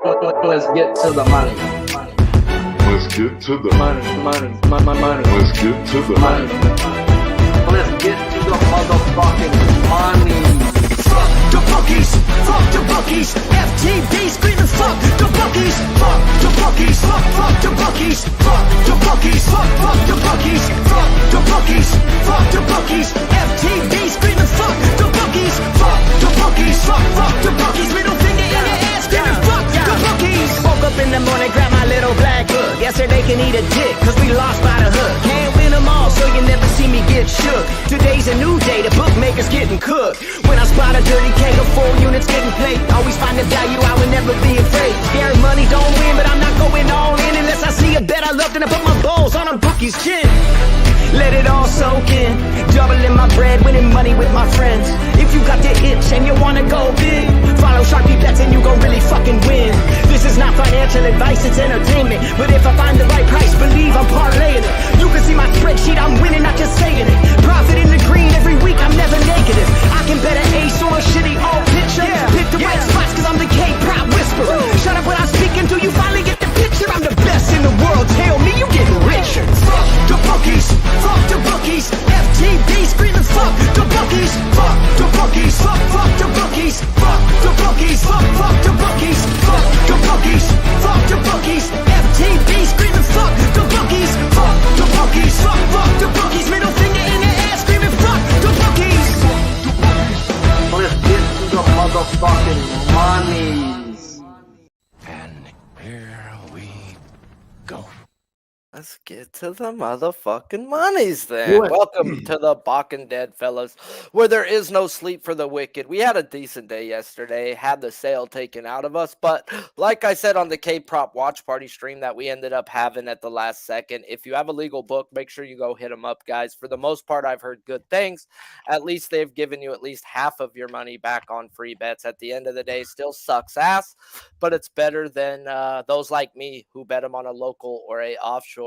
Let's get to the money. Let's get to the Money. Let's get to the Money. Let's get to the motherfucking money. Fuck the bookies, fuck the bookies. FTV screaming fuck the bookies, fuck the bookies, fuck the bookies, fuck the bookies, fuck the bookies, fuck the bookies, fuck the bookies. FTV screaming fuck the bookies, fuck the bookies, fuck the bookies. Middle finger in the air screaming fuck the bookies. Woke up in the morning, grab my little black book. Yesterday can eat a dick, cause we lost by the hook. Can't win them all, so you never see me get shook. Today's a new day, the bookmakers getting cooked. When I spot a dirty K, the 4 units getting played. Always find the value, I would never be afraid. Scary money don't win, but I'm not going all in unless I see a bet I love, then I put my balls on a bookie's chin. Let it all soak in, doubling my bread, winning money with my friends. If you got the itch and you wanna go big, follow Sharpie bets and you gon' really fucking win. This is not financial advice, it's entertainment. But if I find the right price, believe I'm parlaying it. You can see my spreadsheet, I'm winning, not just saying it. Profit in the green every week, I'm never negative. I can bet an ace or a shitty old picture. Pick the right spots cause I'm the K-pop whisperer. Shut up when I speak until you finally get the picture. I'm the best in the world, tell me you getting richer. Fuck the bookies, fuck the bookies. FTV screaming fuck the bookies, fuck the bookies, fuck the bookies, fuck the bookies, fuck the bookies, fuck the bookies, fuck the bookies. FTV screaming fuck the bookies, fuck the bookies, fuck the bookies. Middle finger in the air screaming fuck the bookies. Let's get to the motherfucking monies. And here we go. Let's get to the motherfucking monies then. Do it. Welcome to the Balking Dead, fellas, where there is no sleep for the wicked. We had a decent day yesterday, had the sale taken out of us, but like I said on the K-Prop watch party stream that we ended up having at the last second, if you have a legal book, make sure you go hit them up, guys. For the most part, I've heard good things. At least they've given you at least half of your money back on free bets. At the end of the day, still sucks ass, but it's better than those like me who bet them on a local or a offshore.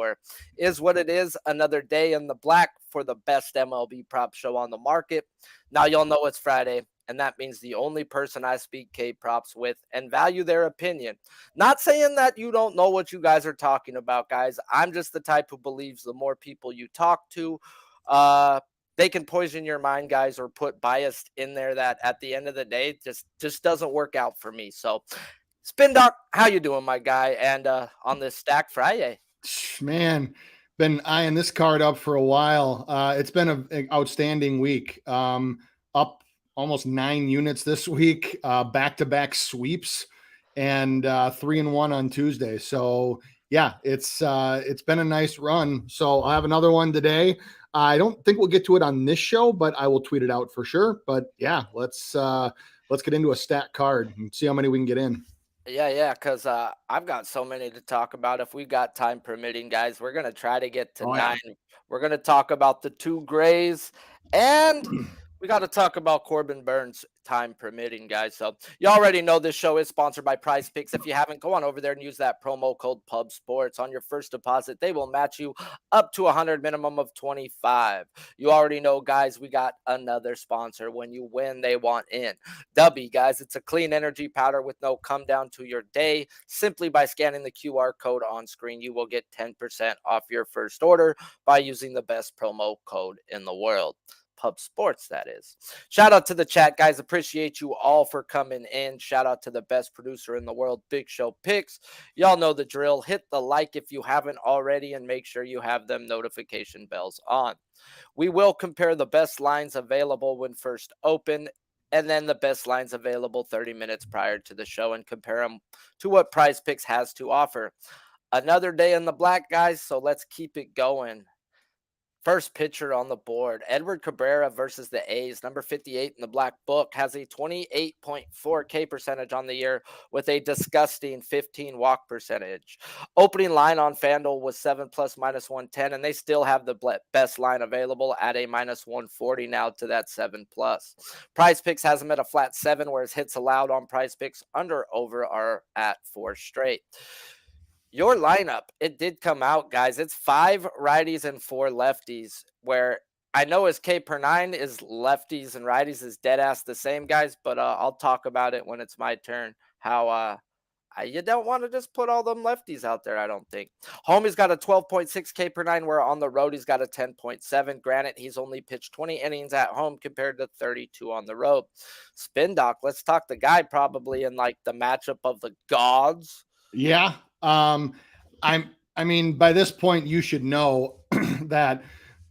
Is what it is. Another day in the black for the best MLB prop show on the market. Now you'll know it's Friday, and that means the only person I speak K-props with and value their opinion. Not saying that you don't know what you guys are talking about, guys. I'm just the type who believes the more people you talk to, they can poison your mind, guys, or put bias in there that at the end of the day just doesn't work out for me. So, Spin Doc, how you doing, my guy? And on this Stack Friday. Man, been eyeing this card up for a while. It's been an outstanding week. Up almost 9 units this week, back-to-back sweeps, and 3-1 on Tuesday. So yeah, it's been a nice run. So I'll have another one today. I don't think we'll get to it on this show, but I will tweet it out for sure. But yeah, let's get into a stat card and see how many we can get in. Yeah, because I've got so many to talk about. If we got time permitting, guys, we're going to try to get to 9. We're going to talk about the 2 grays, and we got to talk about Corbin Burns, time permitting, guys. So you already know this show is sponsored by PrizePicks. If you haven't, go on over there and use that promo code PUBSPORTS. On your first deposit, they will match you up to 100, minimum of 25. You already know, guys, we got another sponsor. When you win, they want in. W, guys, it's a clean energy powder with no come down to your day. Simply by scanning the QR code on screen, you will get 10% off your first order by using the best promo code in the world. Pub Sports, that is. Shout out to the chat, guys. Appreciate you all for coming in. Shout out to the best producer in the world, Big Show Picks. Y'all know the drill. Hit the like if you haven't already, and make sure you have them notification bells on. We will compare the best lines available when first open, and then the best lines available 30 minutes prior to the show, and compare them to what PrizePicks has to offer. Another day in the black, guys, so let's keep it going. First pitcher on the board, Edward Cabrera versus the A's. Number 58 in the black book has a 28.4 K percentage on the year with a disgusting 15 walk percentage. Opening line on FanDuel was 7+ -110, and they still have the best line available at a -140 now to that 7+. PrizePicks has him at a flat 7, whereas hits allowed on PrizePicks under over are at 4 straight. Your lineup, it did come out, guys. It's 5 righties and 4 lefties, where I know his K per 9 is lefties and righties is dead ass the same, guys, but I'll talk about it when it's my turn, how You don't want to just put all them lefties out there, I don't think. Home, he's got a 12.6 K per nine, where on the road, he's got a 10.7. Granted, he's only pitched 20 innings at home compared to 32 on the road. Spin Doc, let's talk the guy probably in like the matchup of the gods. Yeah. I mean, by this point, you should know that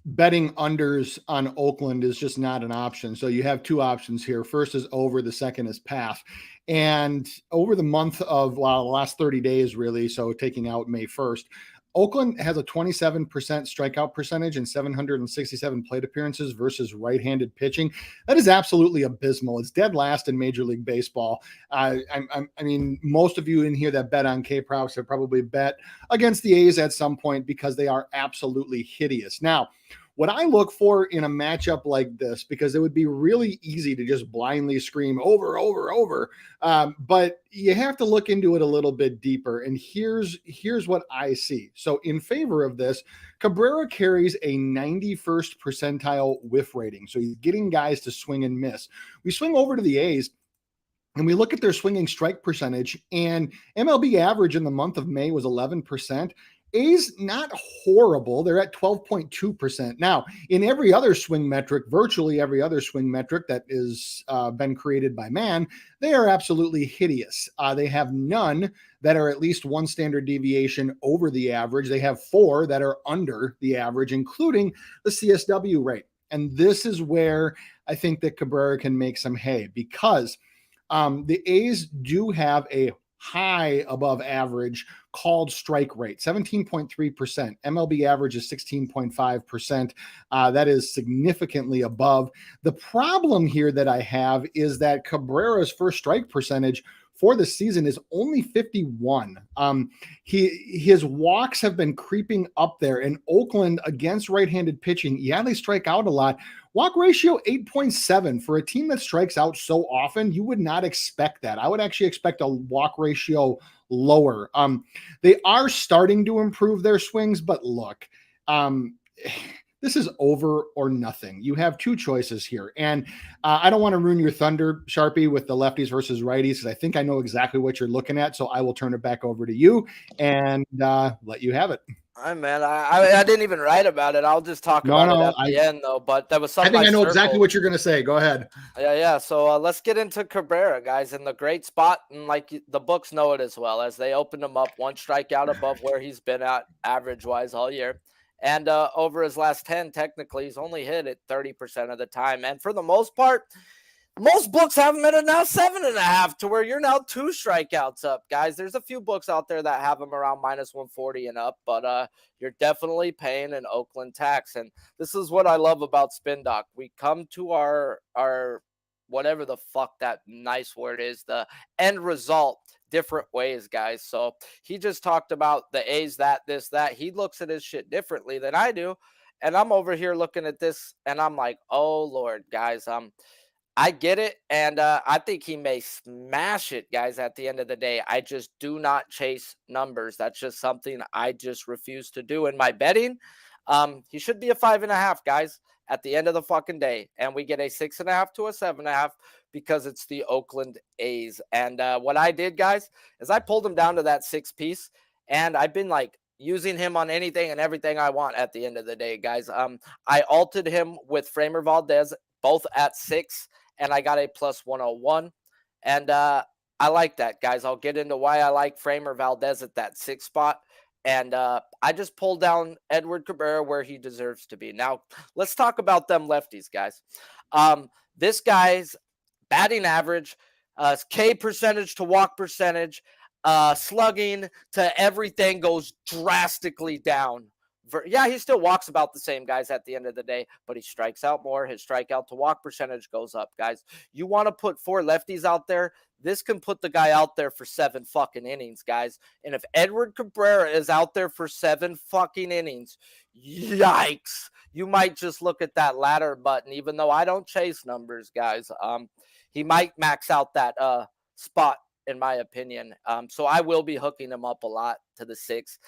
betting unders on Oakland is just not an option. So you have two options here. First is over, the second is pass. And over the month of, the last 30 days, really, so taking out May 1st, Oakland has a 27% strikeout percentage and 767 plate appearances versus right-handed pitching. That is absolutely abysmal. It's dead last in Major League Baseball. I mean, most of you in here that bet on K-Props have probably bet against the A's at some point because they are absolutely hideous. Now, what I look for in a matchup like this, because it would be really easy to just blindly scream over, but you have to look into it a little bit deeper. And here's what I see. So in favor of this, Cabrera carries a 91st percentile whiff rating. So he's getting guys to swing and miss. We swing over to the A's, and we look at their swinging strike percentage, and MLB average in the month of May was 11%. A's not horrible. They're at 12.2%. Now, in every other swing metric, virtually every other swing metric that is been created by man, they are absolutely hideous. They have none that are at least one standard deviation over the average. They have 4 that are under the average, including the CSW rate. And this is where I think that Cabrera can make some hay, because the A's do have a high above average called strike rate, 17.3%. MLB average is 16.5%. That is significantly above. The problem here that I have is that Cabrera's first strike percentage for the season is only 51. His walks have been creeping up there. In Oakland against right-handed pitching, yeah, they strike out a lot. Walk ratio 8.7 for a team that strikes out so often. You would not expect that. I would actually expect a walk ratio lower. They are starting to improve their swings, but look, this is over or nothing. You have two choices here. And I don't want to ruin your thunder, Sharpie, with the lefties versus righties, because I think I know exactly what you're looking at. So I will turn it back over to you and let you have it. All right, man. I didn't even write about it. I'll just talk about it at the end, though. But that was something I think I know exactly what you're going to say. Go ahead. Yeah. So let's get into Cabrera, guys, in the great spot. And like the books know it as well, as they opened him up 1 strikeout above where he's been at average-wise all year. And over his last 10, technically, he's only hit it 30% of the time. And for the most part, most books have him at a now 7.5, to where you're now 2 strikeouts up, guys. There's a few books out there that have him around minus 140 and up, but you're definitely paying an Oakland tax. And this is what I love about Spin Doc. We come to our whatever the fuck that nice word is, the end result, different ways, guys. So he just talked about the A's, this, that. He looks at his shit differently than I do. And I'm over here looking at this, and I'm like, oh, Lord, guys, I get it, and I think he may smash it, guys, at the end of the day. I just do not chase numbers. That's just something I just refuse to do in my betting. He should be a 5.5, guys, at the end of the fucking day. And we get a 6.5 to a 7.5 because it's the Oakland A's. And what I did, guys, is I pulled him down to that 6 piece, and I've been like using him on anything and everything I want at the end of the day, guys. I altered him with Framer Valdez, both at 6. And I got a plus 101. And I like that, guys. I'll get into why I like Framer Valdez at that 6 spot. And I just pulled down Edward Cabrera where he deserves to be. Now, let's talk about them lefties, guys. This guy's batting average, K percentage to walk percentage, slugging to everything goes drastically down. Yeah, he still walks about the same, guys, at the end of the day, but he strikes out more. His strikeout to walk percentage goes up, guys. You want to put 4 lefties out there? This can put the guy out there for 7 fucking innings, guys. And if Edward Cabrera is out there for 7 fucking innings, yikes. You might just look at that ladder button, even though I don't chase numbers, guys. He might max out that spot, in my opinion. So I will be hooking them up a lot to the 6.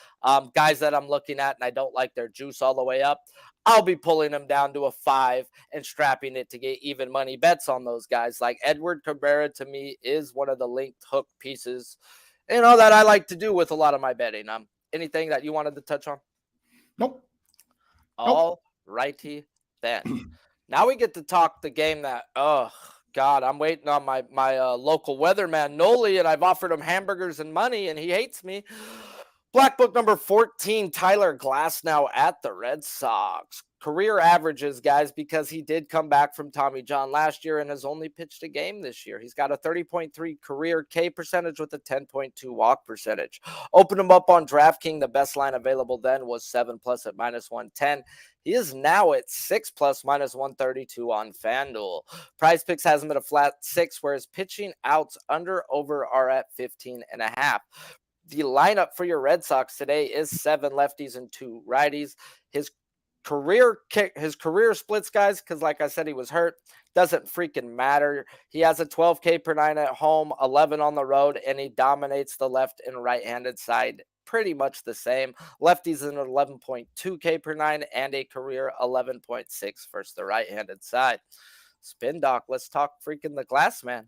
Guys that I'm looking at and I don't like their juice all the way up, I'll be pulling them down to a 5 and strapping it to get even money bets on those guys. Like Edward Cabrera, to me, is one of the linked hook pieces that I like to do with a lot of my betting. Anything that you wanted to touch on? Nope. All righty then. Now we get to talk the game that, oh God, I'm waiting on my local weatherman Noli, and I've offered him hamburgers and money, and he hates me. Black Book number 14, Tyler Glasnow at the Red Sox. Career averages, guys, because he did come back from Tommy John last year and has only pitched a game this year. He's got a 30.3 career K percentage with a 10.2 walk percentage. Open him up on DraftKings. The best line available then was 7+ at -110. He is now at 6+ -132 on FanDuel. PrizePicks has him at a flat 6, whereas pitching outs under over are at 15.5. The lineup for your Red Sox today is 7 lefties and 2 righties. His career splits, guys, because like I said, he was hurt, doesn't freaking matter. He has a 12 K per 9 at home, 11 on the road, and he dominates the left and right-handed side pretty much the same. Lefties an 11.2 K per 9 and a career 11.6 versus the right-handed side. Spin Doc, let's talk freaking the Glass Man.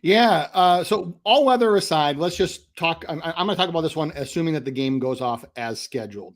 Yeah. So all weather aside, let's just talk. I'm going to talk about this one, assuming that the game goes off as scheduled.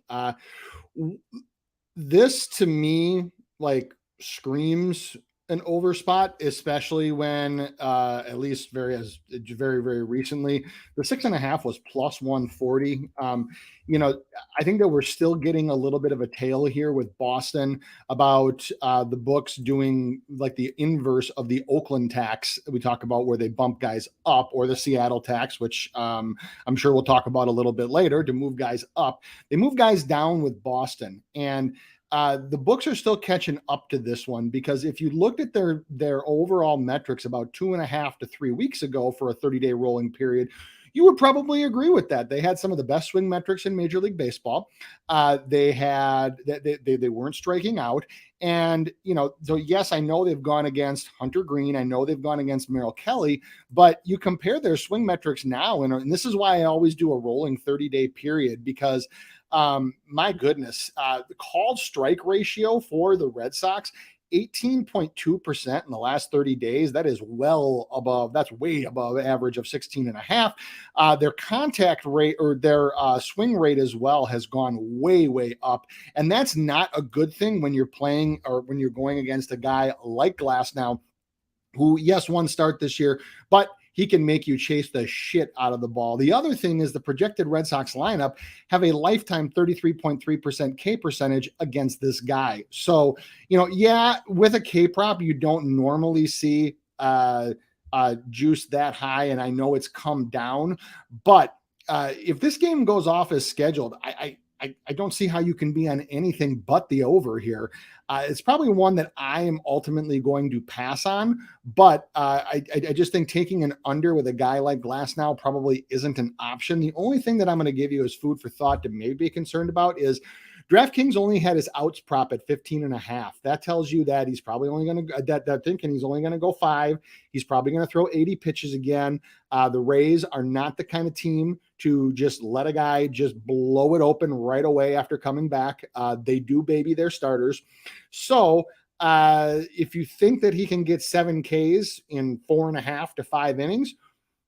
This to me, like, screams an over spot, especially when, at least very, very recently, the 6.5 was +140. I think that we're still getting a little bit of a tail here with Boston about the books doing like the inverse of the Oakland tax we talk about, where they bump guys up, or the Seattle tax, which I'm sure we'll talk about a little bit later, to move guys up. They move guys down with Boston, and the books are still catching up to this one, because if you looked at their overall metrics about 2.5 to 3 weeks ago for a 30-day rolling period, you would probably agree with that. They had some of the best swing metrics in Major League Baseball. They weren't striking out. And, so yes, I know they've gone against Hunter Green. I know they've gone against Merrill Kelly, but you compare their swing metrics now. And this is why I always do a rolling 30-day period, because my goodness, the called strike ratio for the Red Sox, 18.2% in the last 30 days. That is that's way above average of 16.5. Their contact rate, or their swing rate as well, has gone way up. And that's not a good thing when you're playing, or when you're going against a guy like Glasnow, who, yes, one start this year, but he can make you chase the shit out of the ball. The other thing is the projected Red Sox lineup have a lifetime 33.3% K percentage against this guy. So, with a K prop, you don't normally see juice that high, and I know it's come down. But if this game goes off as scheduled, I don't see how you can be on anything but the over here. It's probably one that I am ultimately going to pass on, but I just think taking an under with a guy like Glasnow probably isn't an option. The only thing that I'm going to give you as food for thought to maybe be concerned about is DraftKings only had his outs prop at 15.5. That tells you that he's probably only going to thinking he's only going to go 5. He's probably going to throw 80 pitches again. The Rays are not the kind of team to just let a guy just blow it open right away after coming back. They do baby their starters. So if you think that he can get 7 Ks in 4.5 to 5 innings,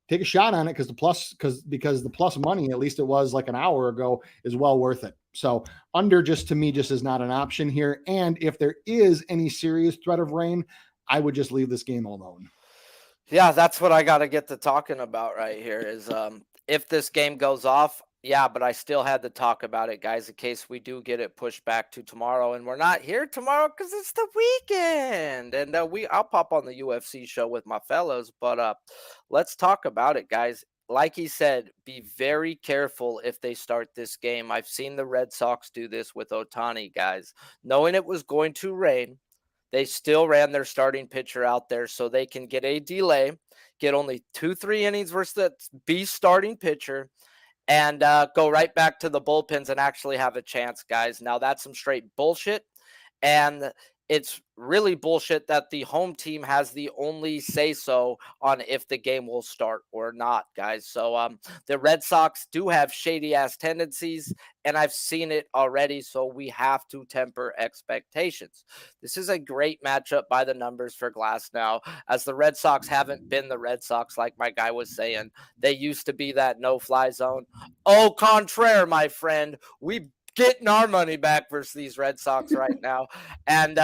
take a shot on it, because the plus money, at least it was like an hour ago, is well worth it. So under, just to me, just is not an option here. And if there is any serious threat of rain, I would just leave this game alone. Yeah, that's what I got to get to talking about right here is if this game goes off. Yeah, but I still had to talk about it, guys, in case we do get it pushed back to tomorrow, and we're not here tomorrow because it's the weekend. And I'll pop on the UFC show with my fellows, but let's talk about it, guys. Like he said, be very careful if they start this game. I've seen the Red Sox do this with Ohtani, guys. Knowing it was going to rain, they still ran their starting pitcher out there so they can get a delay, get only 2-3 innings versus the B starting pitcher, and go right back to the bullpens and actually have a chance, guys. Now, that's some straight bullshit. And it's really bullshit that the home team has the only say so on if the game will start or not, guys. So the Red Sox do have shady ass tendencies, and I've seen it already, so we have to temper expectations. This is a great matchup by the numbers for Glass now, as the Red Sox haven't been the Red Sox like my guy was saying. They used to be that no-fly zone. Au contraire, my friend, we getting our money back versus these Red Sox right now. And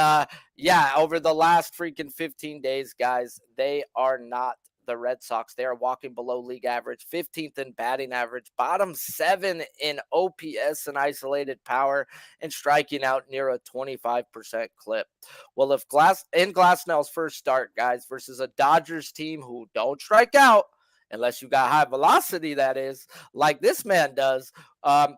yeah, over the last freaking 15 days, guys, they are not the Red Sox. They are walking below league average, 15th in batting average, bottom 7 in OPS and isolated power, and striking out near a 25% clip. Well, if Glasnell's first start, guys, versus a Dodgers team who don't strike out, unless you got high velocity, that is, like this man does.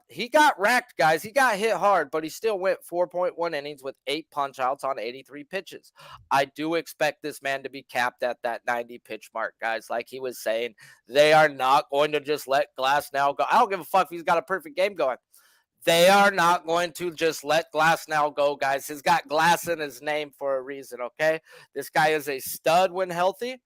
He got racked, guys. He got hit hard, but he still went 4.1 innings with 8 punch outs on 83 pitches. I do expect this man to be capped at that 90 pitch mark, guys. Like he was saying, they are not going to just let Glasnow go. I don't give a fuck if he's got a perfect game going. They are not going to just let Glasnow go, guys. He's got Glass in his name for a reason, okay? This guy is a stud when healthy.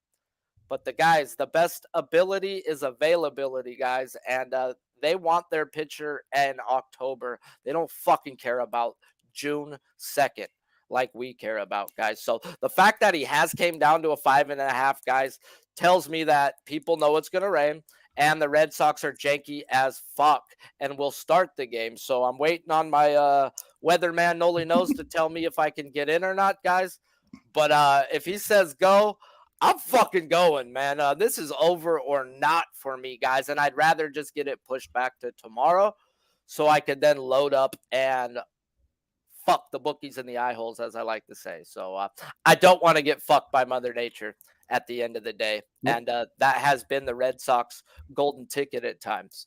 But the best ability is availability, guys. And they want their pitcher in October. They don't fucking care about June 2nd like we care about, guys. So the fact that he has came down to a 5.5, guys, tells me that people know it's going to rain. And the Red Sox are janky as fuck and will start the game. So I'm waiting on my weatherman Noli Knows to tell me if I can get in or not, guys. But if he says go, I'm fucking going, man. This is over or not for me, guys. And I'd rather just get it pushed back to tomorrow so I could then load up and fuck the bookies in the eye holes, as I like to say. So I don't want to get fucked by Mother Nature at the end of the day. Yep. And that has been the Red Sox golden ticket at times.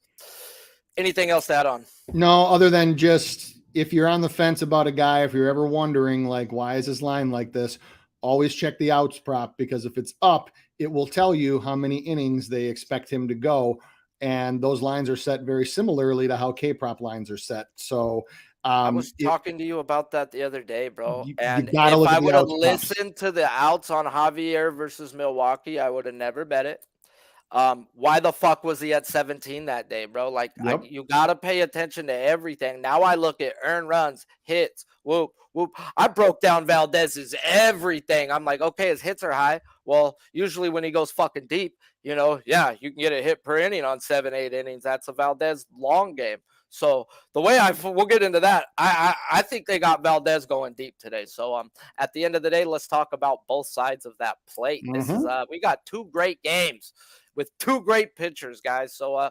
Anything else to add on? No, other than just if you're on the fence about a guy, if you're ever wondering, like, why is his line like this? Always check the outs prop, because if it's up, it will tell you how many innings they expect him to go. And those lines are set very similarly to how K-prop lines are set. So I was talking to you about that the other day, bro. And if I would have listened to the outs on Javier versus Milwaukee, I would have never bet it. Why the fuck was he at 17 that day, bro? Like, yep. You got to pay attention to everything. Now I look at earned runs, hits, whoop, whoop. I broke down Valdez's everything. I'm like, okay, his hits are high. Well, usually when he goes fucking deep, you know, yeah, you can get a hit per inning on 7-8 innings. That's a Valdez long game. So the way we'll get into that, I think they got Valdez going deep today. So at the end of the day, let's talk about both sides of that plate. Mm-hmm. This is we got 2 great games with 2 great pitchers, guys. So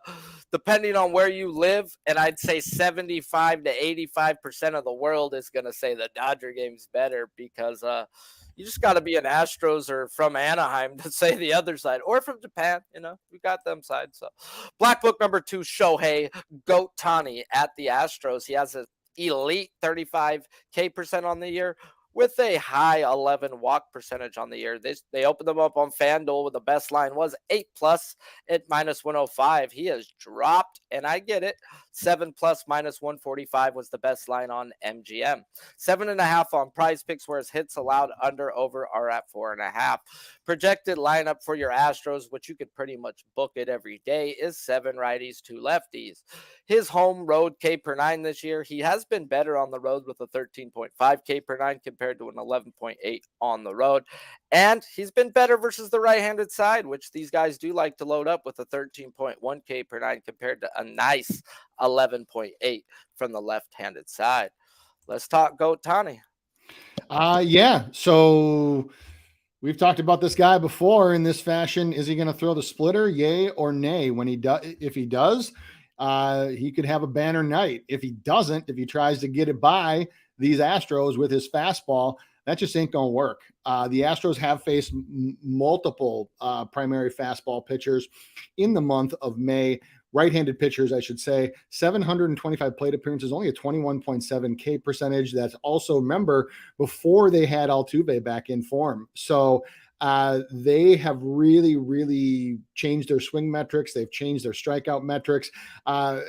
depending on where you live, and I'd say 75 to 85% of the world is going to say the Dodger game's better, because you just got to be an Astros or from Anaheim to say the other side, or from Japan. You know, we got them sides. So Black Book number 2, Shohei Ohtani at the Astros. He has an elite 35% on the year, with a high 11 walk percentage on the year. They opened them up on FanDuel with the best line was 8+ at -105. He has dropped, and I get it. 7+ -145 was the best line on MGM. 7.5 on PrizePicks, whereas hits allowed under over are at 4.5. Projected lineup for your Astros, which you could pretty much book it every day, is 7 righties, 2 lefties. His home road K per 9 this year, he has been better on the road with a 13.5 K per 9 compared to an 11.8 on the road. And he's been better versus the right-handed side, which these guys do like to load up, with a 13.1 K per 9 compared to a nice 11.8 from the left-handed side. Let's talk Ohtani. Yeah. So we've talked about this guy before in this fashion. Is he going to throw the splitter, yay or nay? When he does, if he does, he could have a banner night. If he doesn't, if he tries to get it by these Astros with his fastball, that just ain't going to work. The Astros have faced multiple primary fastball pitchers in the month of May. Right-handed pitchers, I should say. 725 plate appearances, only a 21.7 K percentage. That's also, remember, before they had Altuve back in form. So They have really, really changed their swing metrics. They've changed their strikeout metrics. I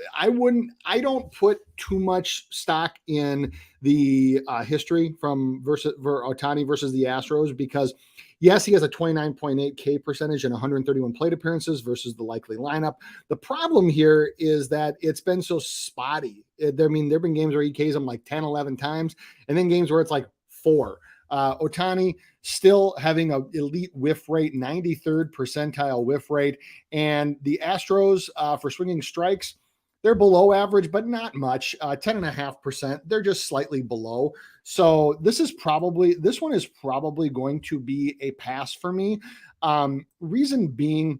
don't put too much stock in the history for Ohtani versus the Astros, because yes, he has a 29.8 K percentage and 131 plate appearances versus the likely lineup. The problem here is that it's been so spotty. There've been games where he Ks them like 10, 11 times, and then games where it's like 4. Ohtani still having an elite whiff rate, 93rd percentile whiff rate. And the Astros, for swinging strikes, they're below average, but not much, 10.5%. They're just slightly below. So this one is probably going to be a pass for me. Reason being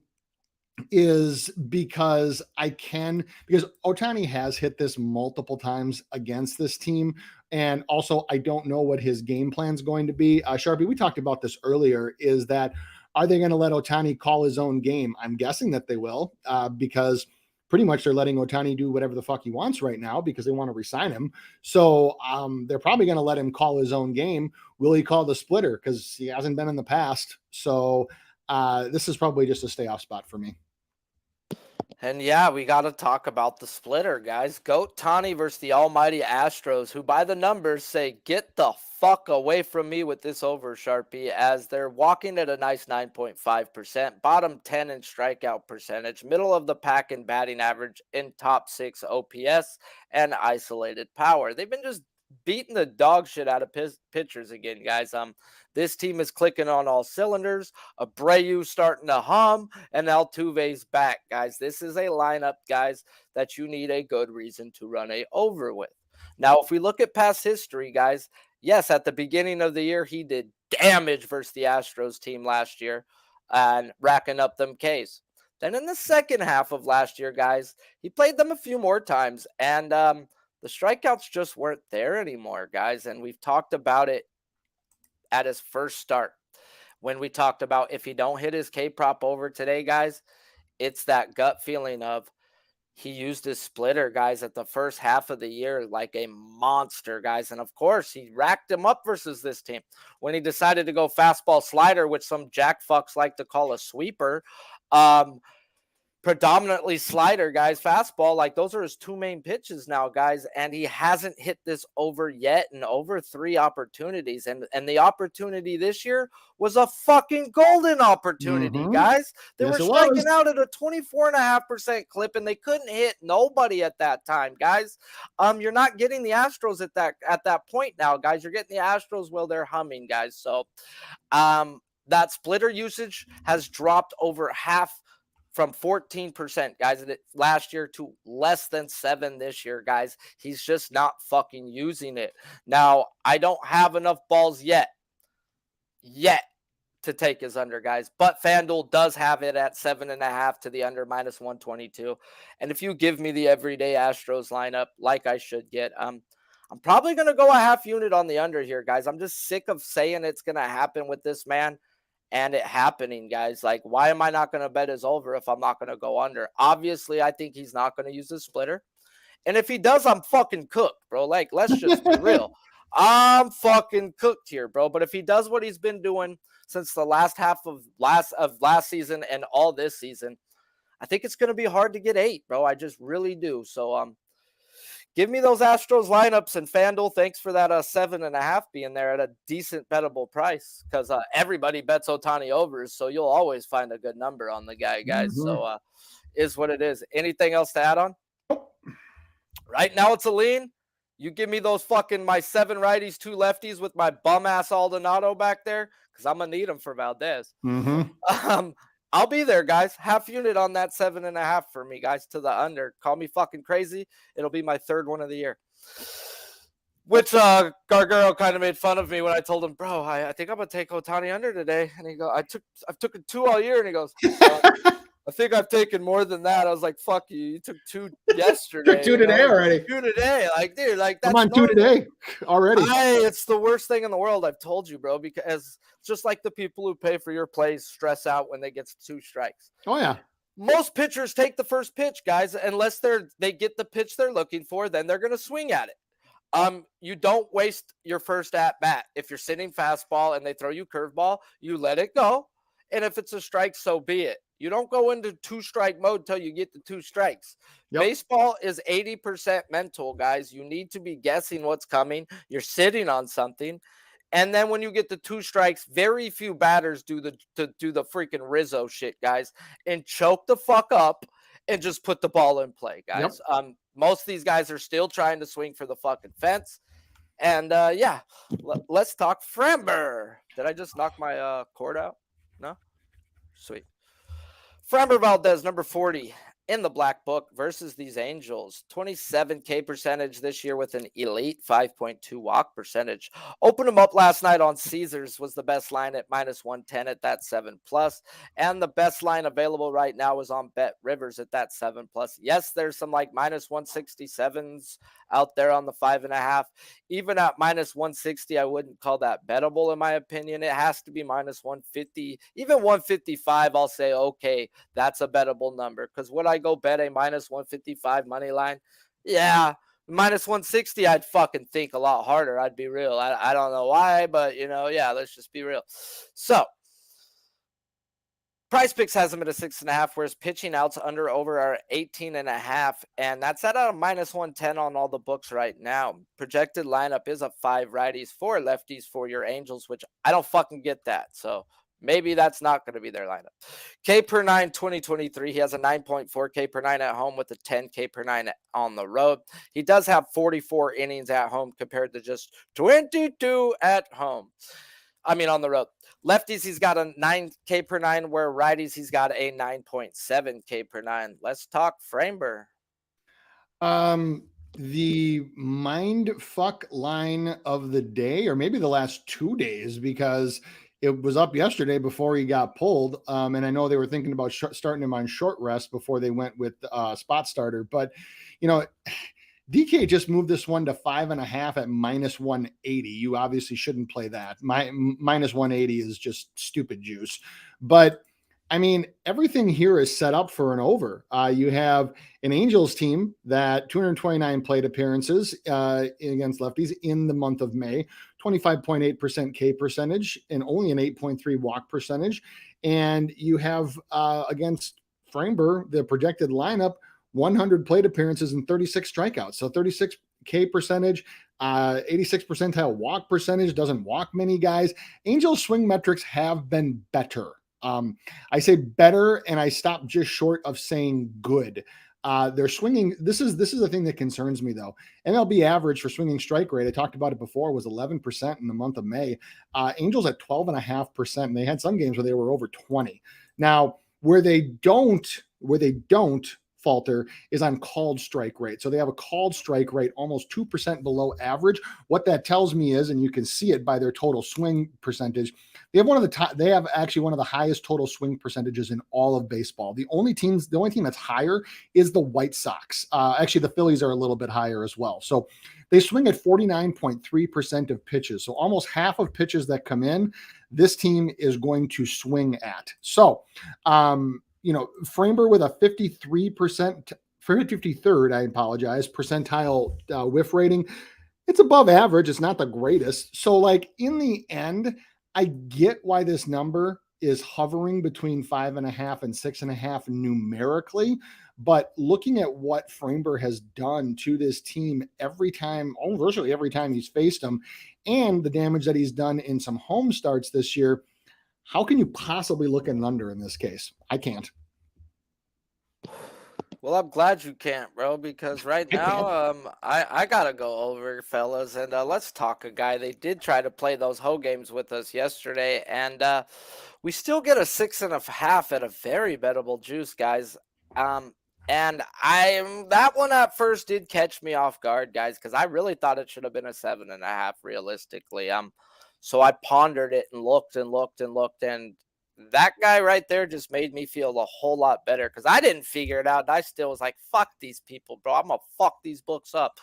is because Ohtani has hit this multiple times against this team. And also, I don't know what his game plan is going to be. Sharpie, we talked about this earlier, is that, are they going to let Ohtani call his own game? I'm guessing that they will, because pretty much they're letting Ohtani do whatever the fuck he wants right now because they want to re-sign him. So they're probably going to let him call his own game. Will he call the splitter? Because he hasn't been in the past. So this is probably just a stay off spot for me. And yeah, we got to talk about the splitter, guys. Goat Tani versus the almighty Astros, who by the numbers say, get the fuck away from me with this over, Sharpie, as they're walking at a nice 9.5%, bottom 10 in strikeout percentage, middle of the pack in batting average, in top 6 OPS and isolated power. They've been just beating the dog shit out of pitchers again, guys. This team is clicking on all cylinders. Abreu starting to hum, and Altuve's back, guys. This is a lineup, guys, that you need a good reason to run a over with. Now, if we look at past history, guys, yes, at the beginning of the year, he did damage versus the Astros team last year and racking up them Ks. Then in the second half of last year, guys, he played them a few more times, and the strikeouts just weren't there anymore, guys. And we've talked about it at his first start when we talked about if he don't hit his K prop over today, guys, it's that gut feeling of he used his splitter, guys, at the first half of the year like a monster, guys. And of course, he racked him up versus this team when he decided to go fastball slider, which some jack fucks like to call a sweeper. Predominantly slider, guys, fastball, like those are his 2 main pitches now, guys, and he hasn't hit this over yet in over 3 opportunities, and the opportunity this year was a fucking golden opportunity, guys. They were striking out at a 24.5% clip, and they couldn't hit nobody at that time, guys. You're not getting the Astros at that point now, guys. You're getting the Astros while they're humming, guys. So that splitter usage has dropped over half, from 14%, guys, last year to less than 7 this year, guys. He's just not fucking using it. Now, I don't have enough balls yet to take his under, guys, but FanDuel does have it at 7.5 to the under, minus 122. And if you give me the everyday Astros lineup, like I should get, I'm probably going to go a half unit on the under here, guys. I'm just sick of saying it's going to happen with this man and it happening, guys. Like, why am I not going to bet his over if I'm not going to go under? Obviously, I think he's not going to use his splitter. And if he does, I'm fucking cooked, bro. Like, let's just be real. I'm fucking cooked here, bro. But if he does what he's been doing since the last half of last season and all this season, I think it's going to be hard to get 8, bro. I just really do. So, give me those Astros lineups, and FanDuel, thanks for that 7.5 being there at a decent bettable price, because everybody bets Ohtani overs, so you'll always find a good number on the guy, guys. So is what it is. Anything else to add on? Right now it's a lean. You give me those fucking my 7 righties, 2 lefties with my bum ass Aldonado back there, because I'm gonna need them for Valdez. I'll be there, guys. Half unit on that 7.5 for me, guys, to the under. Call me fucking crazy. It'll be my 3rd one of the year. Which Gargaro kind of made fun of me when I told him, bro, I think I'm gonna take Ohtani under today. And he goes, I've took 2 all year. And he goes, I think I've taken more than that. I was like, fuck you. You took 2 yesterday. Took 2 today already. 2 today. Like, dude, like that's I'm on 2 today already. It's the worst thing in the world. I've told you, bro, because just like the people who pay for your plays stress out when they get 2 strikes. Oh, yeah. Most pitchers take the first pitch, guys, unless they get the pitch they're looking for, then they're going to swing at it. You don't waste your first at bat. If you're sitting fastball and they throw you curveball, you let it go. And if it's a strike, so be it. You don't go into 2-strike mode till you get the 2 strikes. Yep. Baseball is 80% mental, guys. You need to be guessing what's coming. You're sitting on something. And then when you get the 2 strikes, very few batters do the freaking Rizzo shit, guys, and choke the fuck up and just put the ball in play, guys. Yep. Most of these guys are still trying to swing for the fucking fence. And yeah, let's talk Framber. Did I just knock my cord out? No? Sweet. Framber Valdez, number 40 in the black book versus these Angels. 27K percentage this year with an elite 5.2 walk percentage. Opened him up last night on Caesars, was the best line at -110 at that 7+. And the best line available right now is on Bet Rivers at that 7+. Yes, there's some like -167s out there on the 5.5. Even at -160, I wouldn't call that bettable in my opinion. It has to be -150, even 155. I'll say, okay, that's a bettable number. Because would I go bet a -155 money line? Yeah. -160, I'd fucking think a lot harder. I'd be real. I don't know why, but yeah, let's just be real. So PrizePicks has him at a 6.5, whereas pitching outs under over are 18.5, and that's at a -110 on all the books right now. Projected lineup is a 5 righties, 4 lefties for your Angels, which I don't fucking get that. So maybe that's not going to be their lineup. K per 9 2023. He has a 9.4 K per 9 at home with a 10 K per 9 on the road. He does have 44 innings at home compared to just 22 at home. I mean, on the road. Lefties, he's got a 9 K per 9, where righties, he's got a 9.7 K per 9. Let's talk Framber. The mind fuck line of the day, or maybe the last 2 days, because it was up yesterday before he got pulled. And I know they were thinking about starting him on short rest before they went with spot starter. But, DK just moved this one to 5.5 at -180. You obviously shouldn't play that. -180 is just stupid juice. But I mean, everything here is set up for an over. You have an Angels team that 229 plate appearances against lefties in the month of May, 25.8% K percentage, and only an 8.3 walk percentage. And you have against Framber, the projected lineup, 100 plate appearances and 36 strikeouts. So 36 K percentage, 86 percentile walk percentage, doesn't walk many guys. Angels swing metrics have been better. I say better, and I stop just short of saying good. They're swinging. This is the thing that concerns me, though. MLB average for swinging strike rate, I talked about it before, was 11% in the month of May. Angels at 12.5%. And they had some games where they were over 20. Now, where they don't falter is on called strike rate. So they have a called strike rate almost 2% below average. What that tells me is, and you can see it by their total swing percentage, they have actually one of the highest total swing percentages in all of baseball. The only team that's higher is the White Sox. Actually, the Phillies are a little bit higher as well. So they swing at 49.3% of pitches. So almost half of pitches that come in, this team is going to swing at. So, Framber with a 53%, 53rd, I apologize, percentile whiff rating. It's above average. It's not the greatest. So, like, in the end, I get why this number is hovering between 5.5 and 6.5 numerically. But looking at what Framber has done to this team virtually every time he's faced them, and the damage that he's done in some home starts this year, how can you possibly look at an under in this case? I can't. Well, I'm glad you can't, bro, because right now I gotta go over, fellas, and let's talk a guy. They did try to play those hoe games with us yesterday, and we still get a 6.5 at a very bettable juice, guys. And that one at first did catch me off guard, guys, because I really thought it should have been a 7.5 realistically. So I pondered it and looked, and that guy right there just made me feel a whole lot better, because I didn't figure it out. And I still was like, fuck these people, bro. I'm going to fuck these books up.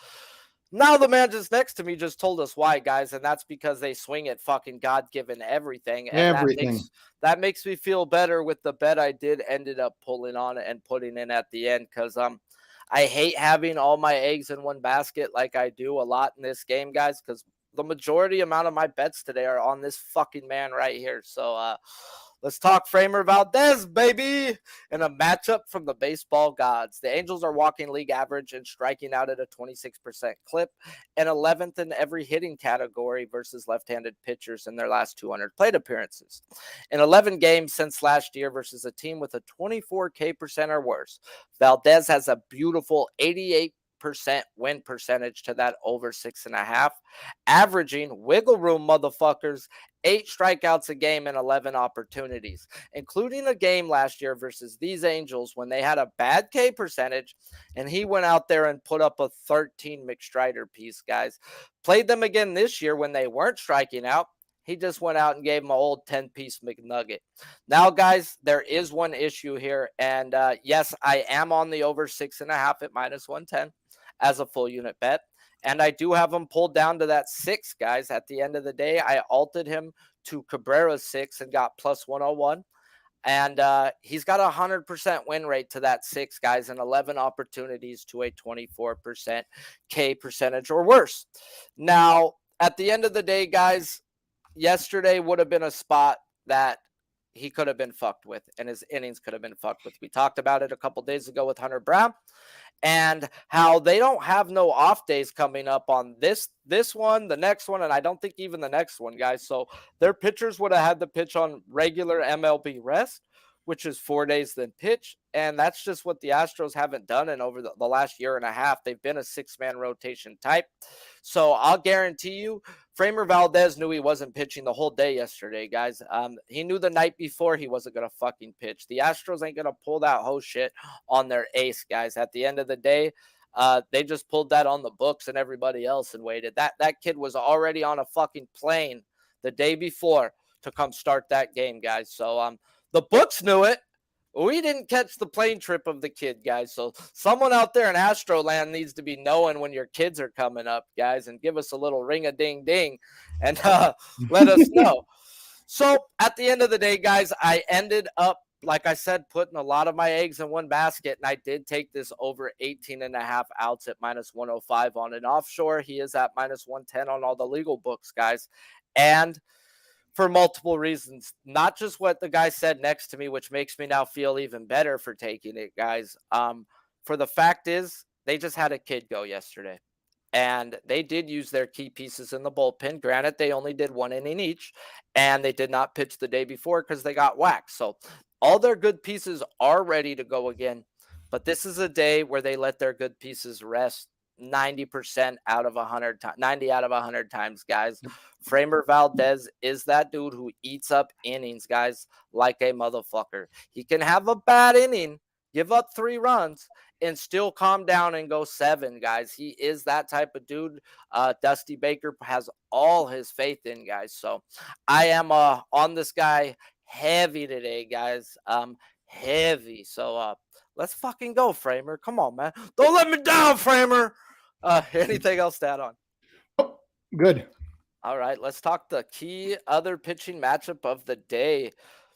Now the man just next to me just told us why, guys, and that's because they swing at fucking God-given everything. And that makes me feel better with the bet I ended up pulling on and putting in at the end, because I hate having all my eggs in one basket like I do a lot in this game, guys, because the majority amount of my bets today are on this fucking man right here. So let's talk Framer Valdez, baby, in a matchup from the baseball gods. The Angels are walking league average and striking out at a 26% clip, and 11th in every hitting category versus left-handed pitchers in their last 200 plate appearances. In 11 games since last year versus a team with a 24K% or worse, Valdez has a beautiful 88% win percentage to that over 6.5, averaging wiggle room motherfuckers 8 strikeouts a game and 11 opportunities, including a game last year versus these Angels when they had a bad K percentage, and he went out there and put up a 13 McStrider piece, guys. Played them again this year when they weren't striking out. He just went out and gave him an old 10-piece McNugget. Now, guys, there is one issue here. And yes, I am on the over 6.5 at -110 as a full unit bet. And I do have him pulled down to that 6, guys. At the end of the day, I altered him to Cabrera's 6 and got +101. And he's got a 100% win rate to that 6, guys, and 11 opportunities to a 24% K percentage or worse. Now, at the end of the day, guys, yesterday would have been a spot that he could have been fucked with, and his innings could have been fucked with. We talked about it a couple days ago with Hunter Brown and how they don't have no off days coming up on this one, the next one, and I don't think even the next one, guys. So their pitchers would have had to pitch on regular MLB rest, which is 4 days then pitch. And that's just what the Astros haven't done in over the last year and a half. They've been a 6-man rotation type. So I'll guarantee you, Framer Valdez knew he wasn't pitching the whole day yesterday, guys. He knew the night before he wasn't going to fucking pitch. The Astros ain't going to pull that whole shit on their ace, guys. At the end of the day, they just pulled that on the books and everybody else and waited. That kid was already on a fucking plane the day before to come start that game, guys. So the books knew it. We didn't catch the plane trip of the kid, guys. So someone out there in Astroland needs to be knowing when your kids are coming up, guys, and give us a little ring-a-ding-ding and let us know. So at the end of the day, guys, I ended up, like I said, putting a lot of my eggs in one basket, and I did take this over 18.5 outs at -105 on an offshore. He is at -110 on all the legal books, guys. And for multiple reasons, not just what the guy said next to me, which makes me now feel even better for taking it, guys. For the fact is, they just had a kid go yesterday, and they did use their key pieces in the bullpen. Granted, they only did 1 inning each, and they did not pitch the day before because they got whacked. So all their good pieces are ready to go again, but this is a day where they let their good pieces rest 90% out of 100 times, 90 out of 100 times, guys. Framer Valdez is that dude who eats up innings, guys, like a motherfucker. He can have a bad inning, give up 3 runs, and still calm down and go 7, guys. He is that type of dude. Dusty Baker has all his faith in, guys. So I am on this guy heavy today, guys. Heavy. So let's fucking go, Framer. Come on, man. Don't let me down, Framer. Anything else to add on? Oh, good. All right, let's talk the key other pitching matchup of the day.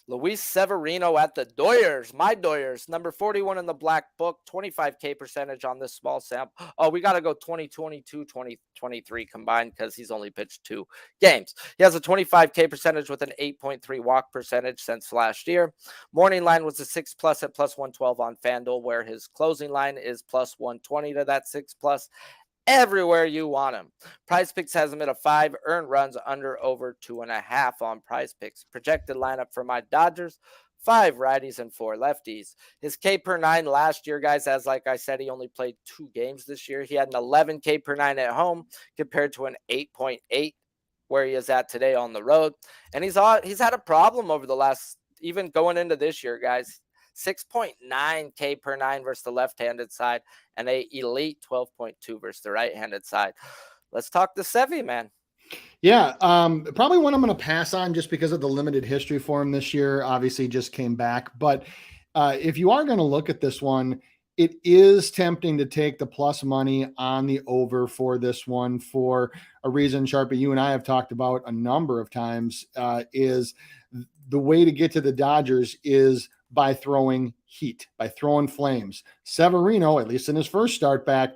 Luis Severino at the Doyers, my Doyers, number 41 in the black book, 25K percentage on this small sample. Oh, we got to go 2022, 2023 combined because he's only pitched 2 games. He has a 25K percentage with an 8.3 walk percentage since last year. Morning line was a 6+ at +112 on FanDuel, where his closing line is +120 to that 6+. Everywhere you want him. PrizePicks has him at a 5, earned runs under over 2.5 on PrizePicks. Projected lineup for my Dodgers, 5 righties and 4 lefties. His K per 9 last year, guys, as like I said, he only played 2 games this year. He had an 11 K per 9 at home compared to an 8.8 where he is at today on the road. And he's had a problem over the last, even going into this year, guys. 6.9 K per 9 versus the left-handed side, and a elite 12.2 versus the right-handed side. Let's talk the Sevy, man. Yeah, probably one I'm going to pass on just because of the limited history for him this year. Obviously, just came back. But if you are going to look at this one, it is tempting to take the plus money on the over for this one for a reason, Sharpie, you and I have talked about a number of times, is the way to get to the Dodgers is by throwing heat, by throwing flames. Severino, at least in his first start back,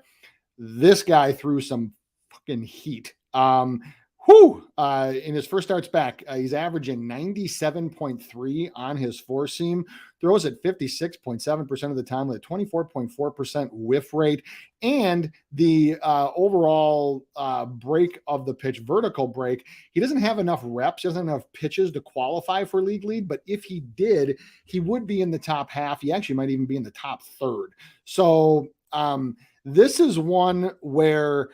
this guy threw some fucking heat. In his first starts back, he's averaging 97.3 on his four seam, throws at 56.7% of the time with a 24.4% whiff rate, and the overall break of the pitch, vertical break. He doesn't have enough reps, he doesn't have enough pitches to qualify for league lead, but if he did, he would be in the top half. He actually might even be in the top third. So this is one where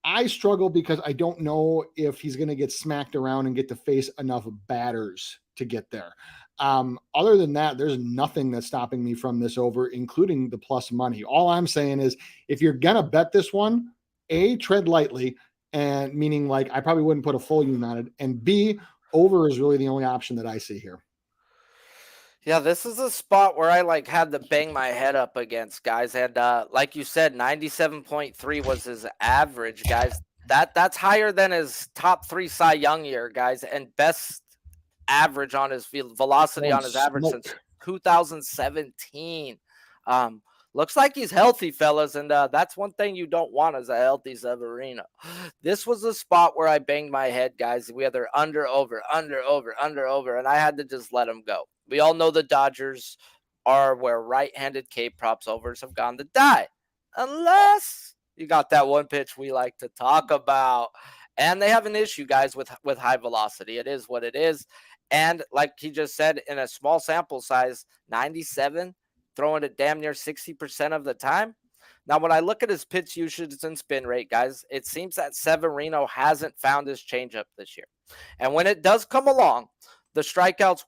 I struggle because I don't know if he's going to get smacked around and get to face enough batters to get there. Other than that, there's nothing that's stopping me from this over, including the plus money. All I'm saying is if you're going to bet this one, A, tread lightly, and meaning like I probably wouldn't put a full unit on it. And B, over is really the only option that I see here. Yeah, this is a spot where I like had to bang my head up against, guys. And like you said, 97.3 was his average, guys. That's higher than his top 3 Cy Young year, guys, and best average on his field velocity on his average since 2017. Looks like he's healthy, fellas, and that's one thing you don't want as a healthy Severino. This was a spot where I banged my head, guys. We either under, over, and I had to just let him go. We all know the Dodgers are where right-handed K props overs have gone to die, unless you got that one pitch we like to talk about. And they have an issue, guys, with high velocity. It is what it is. And like he just said, in a small sample size, 97, throwing it damn near 60% of the time. Now, when I look at his pitch usage and spin rate, guys, it seems that Severino hasn't found his changeup this year. And when it does come along, the strikeouts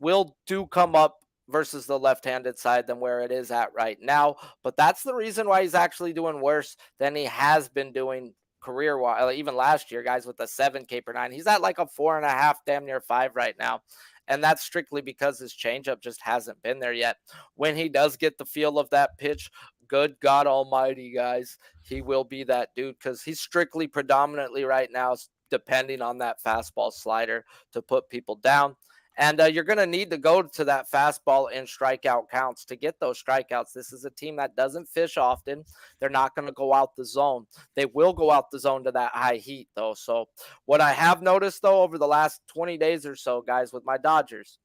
do come up versus the left-handed side than where it is at right now. But that's the reason why he's actually doing worse than he has been doing career-wise. Even last year, guys, with a 7 K per 9. He's at like a 4.5, damn near 5 right now. And that's strictly because his changeup just hasn't been there yet. When he does get the feel of that pitch, good God almighty, guys, he will be that dude, because he's strictly predominantly right now depending on that fastball slider to put people down. And you're going to need to go to that fastball in strikeout counts to get those strikeouts. This is a team that doesn't fish often. They're not going to go out the zone. They will go out the zone to that high heat, though. So what I have noticed, though, over the last 20 days or so, guys, with my Dodgers,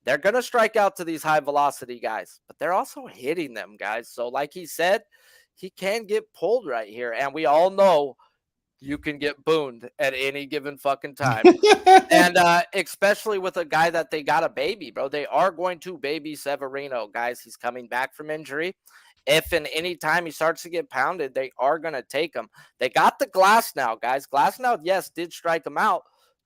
they're going to strike out to these high velocity guys, but they're also hitting them, guys. So like he said, he can get pulled right here. And we all know you can get booned at any given fucking time. And especially with a guy that they got a baby, bro. They are going to baby Severino, guys. He's coming back from injury. If in any time he starts to get pounded, they are going to take him. They got the Glasnow, guys. Glasnow, yes, did strike him out.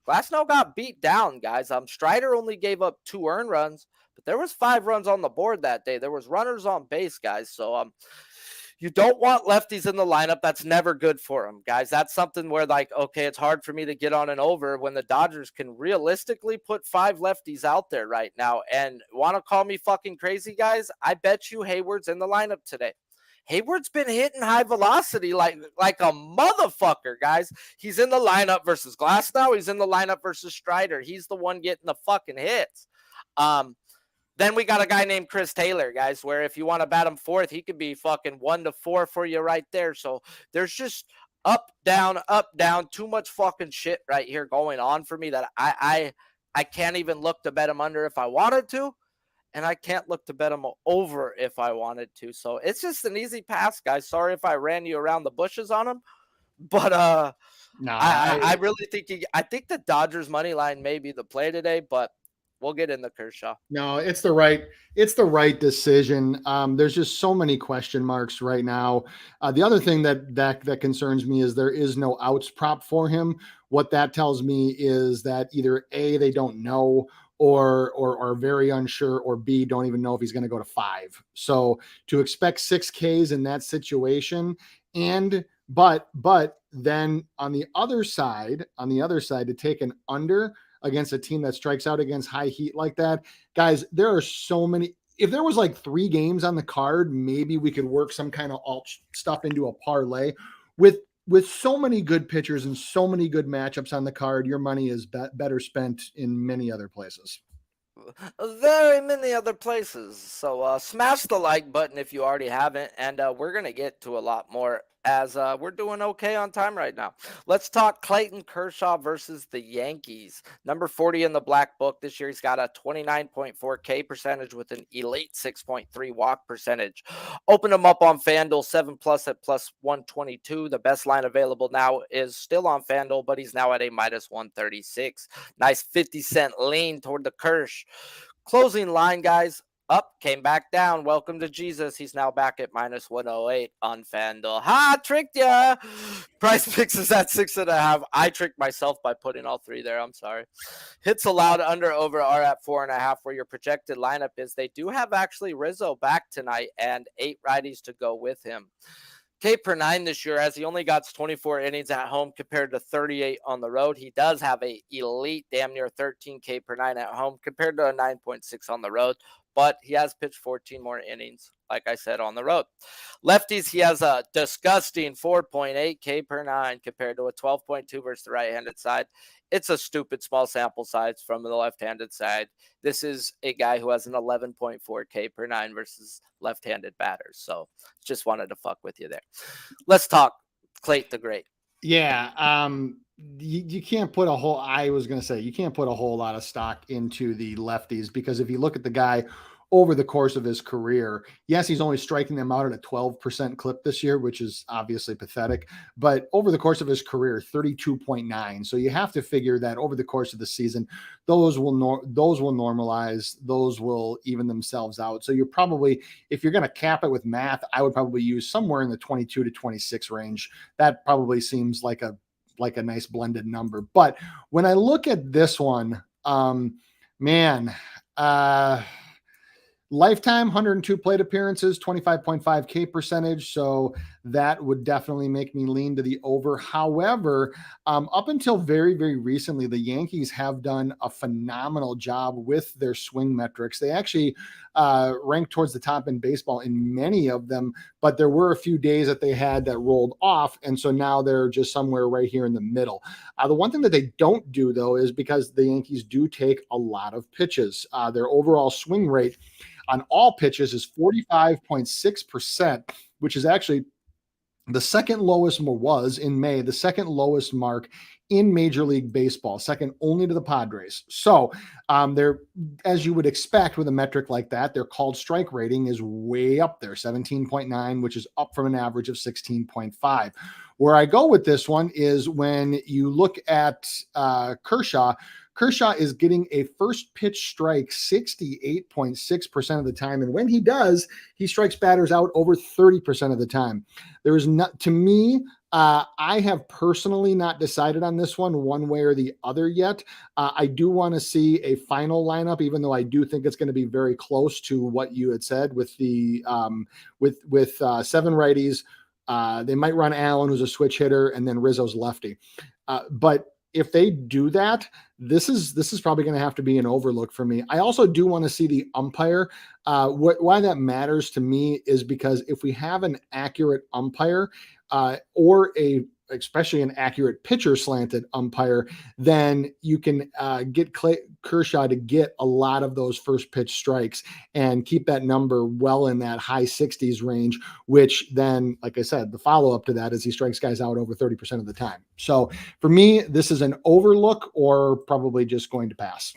Glasnow got beat down, guys. Strider only gave up 2 earned runs, but there was 5 runs on the board that day. There was runners on base, guys. So you don't want lefties in the lineup. That's never good for them, guys. That's something where, like, okay, it's hard for me to get on an over when the Dodgers can realistically put 5 lefties out there right now. And want to call me fucking crazy, guys? I bet you Hayward's in the lineup today. Hayward's been hitting high velocity like a motherfucker, guys. He's in the lineup versus Glasnow. He's in the lineup versus Strider. He's the one getting the fucking hits. Then we got a guy named Chris Taylor, guys, where if you want to bat him 4th, he could be fucking 1-4 for you right there. So there's just up, down, too much fucking shit right here going on for me that I can't even look to bet him under if I wanted to, and I can't look to bet him over if I wanted to. So it's just an easy pass, guys. Sorry if I ran you around the bushes on him, but no, I really think I think the Dodgers money line may be the play today, but we'll get in the Kershaw. No, it's the right decision. There's just so many question marks right now. The other thing that concerns me is there is no outs prop for him. What that tells me is that either A, they don't know, or are very unsure, or B, don't even know if he's going to go to 5. So to expect 6 Ks in that situation, but then on the other side to take an under against a team that strikes out against high heat like that, guys, there are so many. If there was like 3 games on the card, maybe we could work some kind of alt stuff into a parlay. With so many good pitchers and so many good matchups on the card, your money is better spent in many other places. very many other places. So smash the like button if you already haven't, and we're gonna get to a lot more as we're doing okay on time right now. Let's talk Clayton Kershaw versus the Yankees. Number 40 in the black book this year. He's got a 29.4 K percentage with an elite 6.3 walk percentage. Open him up on FanDuel 7+ at plus 122. The best line available now is still on FanDuel, but he's now at a minus 136. Nice 50-cent lean toward the Kersh. Closing line, guys. Up, came back down. Welcome to Jesus. He's now back at minus 108 on FanDuel. Ha, tricked ya. PrizePicks is at 6.5. I tricked myself by putting all three there. I'm sorry. Hits allowed under over are at 4.5, where your projected lineup is. They do have actually Rizzo back tonight and 8 righties to go with him. K per 9 this year, as he only got 24 innings at home compared to 38 on the road. He does have a elite damn near 13 K per 9 at home compared to a 9.6 on the road, but he has pitched 14 more innings, like I said, on the road. Lefties, he has a disgusting 4.8 K per 9 compared to a 12.2 versus the right-handed side. It's a stupid small sample size from the left-handed side. This is a guy who has an 11.4 K per 9 versus left-handed batters. So just wanted to fuck with you there. Let's talk Clayton the Great. Yeah. You can't put you can't put a whole lot of stock into the lefties, because if you look at the guy over the course of his career, yes, he's only striking them out at a 12% clip this year, which is obviously pathetic, but over the course of his career, 32.9. So you have to figure that over the course of the season, those will normalize, those will even themselves out. So you're probably, if you're going to cap it with math, I would probably use somewhere in the 22 to 26 range. That probably seems like a nice blended number. But when I look at this one, lifetime 102 plate appearances, 25.5 K percentage. So that would definitely make me lean to the over. However, up until very, very recently, the Yankees have done a phenomenal job with their swing metrics. They actually ranked towards the top in baseball in many of them, but there were a few days that they had that rolled off. And so now they're just somewhere right here in the middle. The one thing that they don't do, though, is because the Yankees do take a lot of pitches, their overall swing rate on all pitches is 45.6%, which is actually the second lowest was in May, the second lowest mark in Major League Baseball, second only to the Padres. So they're, as you would expect with a metric like that, their called strike rating is way up there, 17.9, which is up from an average of 16.5. Where I go with this one is when you look at Kershaw. Kershaw is getting a first pitch strike 68.6% of the time. And when he does, he strikes batters out over 30% of the time. There is not, to me, I have personally not decided on this one way or the other yet. I do want to see a final lineup, even though I do think it's going to be very close to what you had said with the with 7 righties. They might run Allen, who's a switch hitter, and then Rizzo's lefty. But if they do that, this is probably going to have to be an overlook for me. I also do want to see the umpire. Why that matters to me is because if we have an accurate umpire or especially an accurate pitcher slanted umpire, then you can get Kershaw to get a lot of those first pitch strikes and keep that number well in that high 60s range, which then, like I said, the follow-up to that is he strikes guys out over 30% of the time. So for me, this is an overlook or probably just going to pass.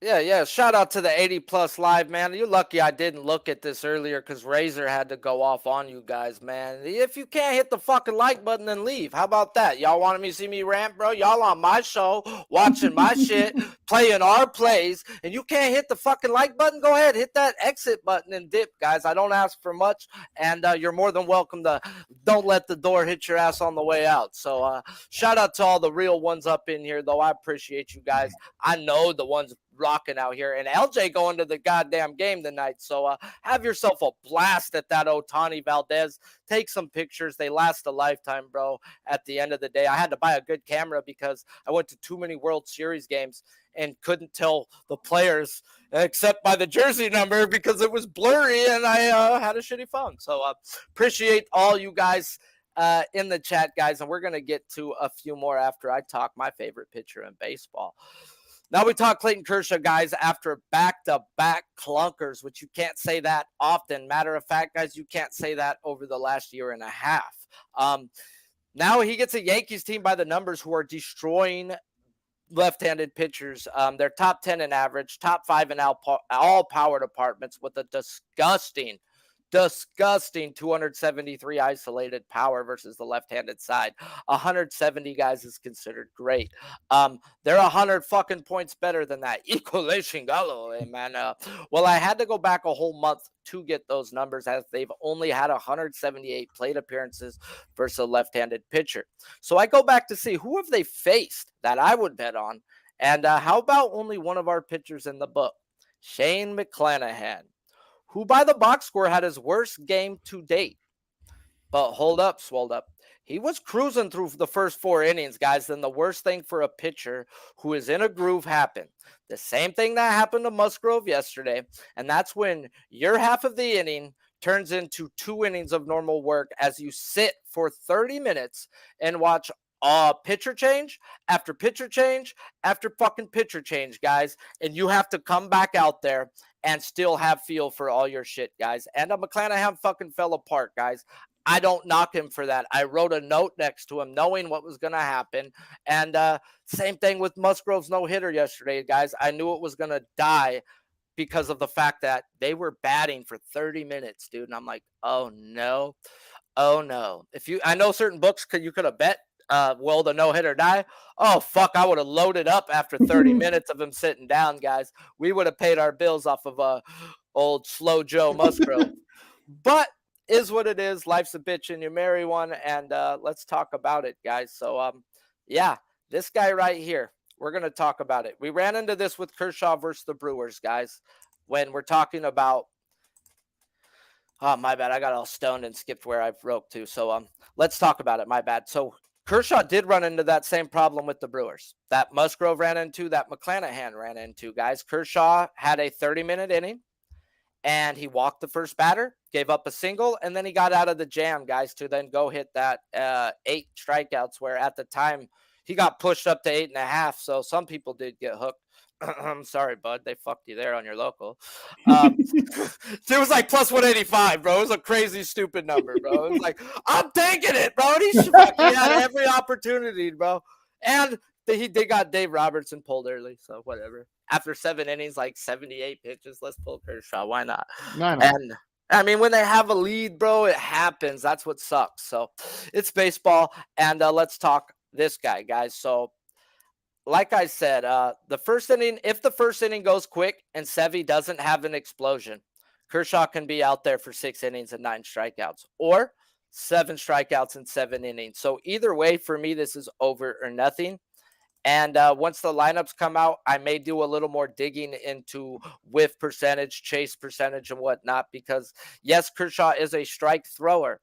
Yeah. Shout out to the 80+ live, man. You're lucky I didn't look at this earlier because Razor had to go off on you guys, man. If you can't hit the fucking like button, then leave. How about that? Y'all wanted me to see me rant, bro? Y'all on my show, watching my shit, playing our plays, and you can't hit the fucking like button? Go ahead, hit that exit button and dip, guys. I don't ask for much, and you're more than welcome to don't let the door hit your ass on the way out. So shout out to all the real ones up in here, though. I appreciate you guys. I know the ones rocking out here, and LJ going to the goddamn game tonight. So have yourself a blast at that Ohtani Valdez. Take some pictures. They last a lifetime, bro. At the end of the day, I had to buy a good camera because I went to too many World Series games and couldn't tell the players except by the jersey number because it was blurry and I had a shitty phone. So appreciate all you guys in the chat, guys, and we're going to get to a few more after I talk my favorite pitcher in baseball. Now we talk Clayton Kershaw, guys, after back-to-back clunkers, which you can't say that often. Matter of fact, guys, you can't say that over the last year and a half. Now he gets a Yankees team by the numbers who are destroying left-handed pitchers. They're top 10 in average, top 5 in all power departments with a disgusting 273 isolated power versus the left-handed side. 170 guys is considered great. They're 100 fucking points better than that. Equally Shingalo, man. Well, I had to go back a whole month to get those numbers, as they've only had 178 plate appearances versus a left-handed pitcher. So I go back to see who have they faced that I would bet on, and how about only one of our pitchers in the book, Shane McClanahan, who by the box score had his worst game to date. But hold up, swolled up. He was cruising through the first 4 innings, guys. Then the worst thing for a pitcher who is in a groove happened. The same thing that happened to Musgrove yesterday. And that's when your half of the inning turns into 2 innings of normal work as you sit for 30 minutes and watch pitcher change after pitcher change after fucking pitcher change, guys. And you have to come back out there and still have feel for all your shit, guys. And McClanahan fucking fell apart, guys. I don't knock him for that. I wrote a note next to him knowing what was going to happen. And same thing with Musgrove's no-hitter yesterday, guys. I knew it was going to die because of the fact that they were batting for 30 minutes, dude. And I'm like, oh, no. Oh, no. I know certain books you could have bet, will the no-hitter die? Oh, fuck, I would have loaded up after 30 minutes of him sitting down, guys. We would have paid our bills off of old slow Joe Musgrove. But is what it is. Life's a bitch and you marry one, and let's talk about it, guys. So, yeah, this guy right here, we're going to talk about it. We ran into this with Kershaw versus the Brewers, guys, when we're talking about oh, my bad. I got all stoned and skipped where I wrote to. So let's talk about it. My bad. So Kershaw did run into that same problem with the Brewers that Musgrove ran into, that McClanahan ran into, guys. Kershaw had a 30-minute inning, and he walked the first batter, gave up a single, and then he got out of the jam, guys, to then go hit that 8 strikeouts, where at the time he got pushed up to 8.5. So some people did get hooked. I'm sorry, bud. They fucked you there on your local. It was like plus 185, bro. It was a crazy, stupid number, bro. It was like, I'm taking it, bro. He had every opportunity, bro. And they got Dave Robertson pulled early, so whatever. After 7 innings, like 78 pitches, let's pull Kershaw. Why not? And I mean, when they have a lead, bro, it happens. That's what sucks. So it's baseball. And let's talk this guy, guys. So like I said, the first inning, if the first inning goes quick and Sevy doesn't have an explosion, Kershaw can be out there for 6 innings and 9 strikeouts, or 7 strikeouts and 7 innings. So either way, for me, this is over or nothing. And once the lineups come out, I may do a little more digging into whiff percentage, chase percentage, and whatnot, because yes, Kershaw is a strike thrower,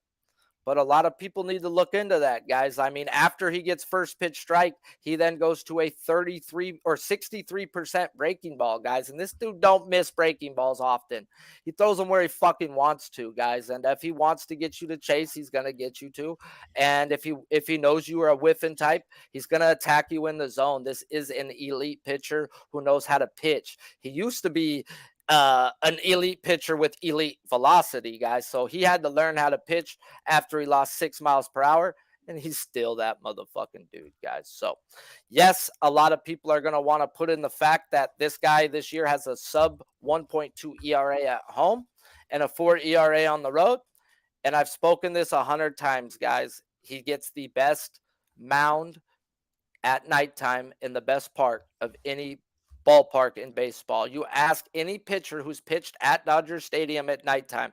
but a lot of people need to look into that, guys. I mean, after he gets first pitch strike, he then goes to a 33 or 63% breaking ball, guys. And this dude don't miss breaking balls often. He throws them where he fucking wants to, guys. And if he wants to get you to chase, he's going to get you to. And if he knows you are a whiffing type, he's going to attack you in the zone. This is an elite pitcher who knows how to pitch. He used to be an elite pitcher with elite velocity, guys. So he had to learn how to pitch after he lost 6 miles per hour, and he's still that motherfucking dude, guys. So yes, a lot of people are going to want to put in the fact that this guy this year has a sub 1.2 ERA at home and a 4 ERA on the road. And I've spoken this 100 times, guys. He gets the best mound at nighttime in the best part of any ballpark in baseball. You ask any pitcher who's pitched at Dodger Stadium at nighttime,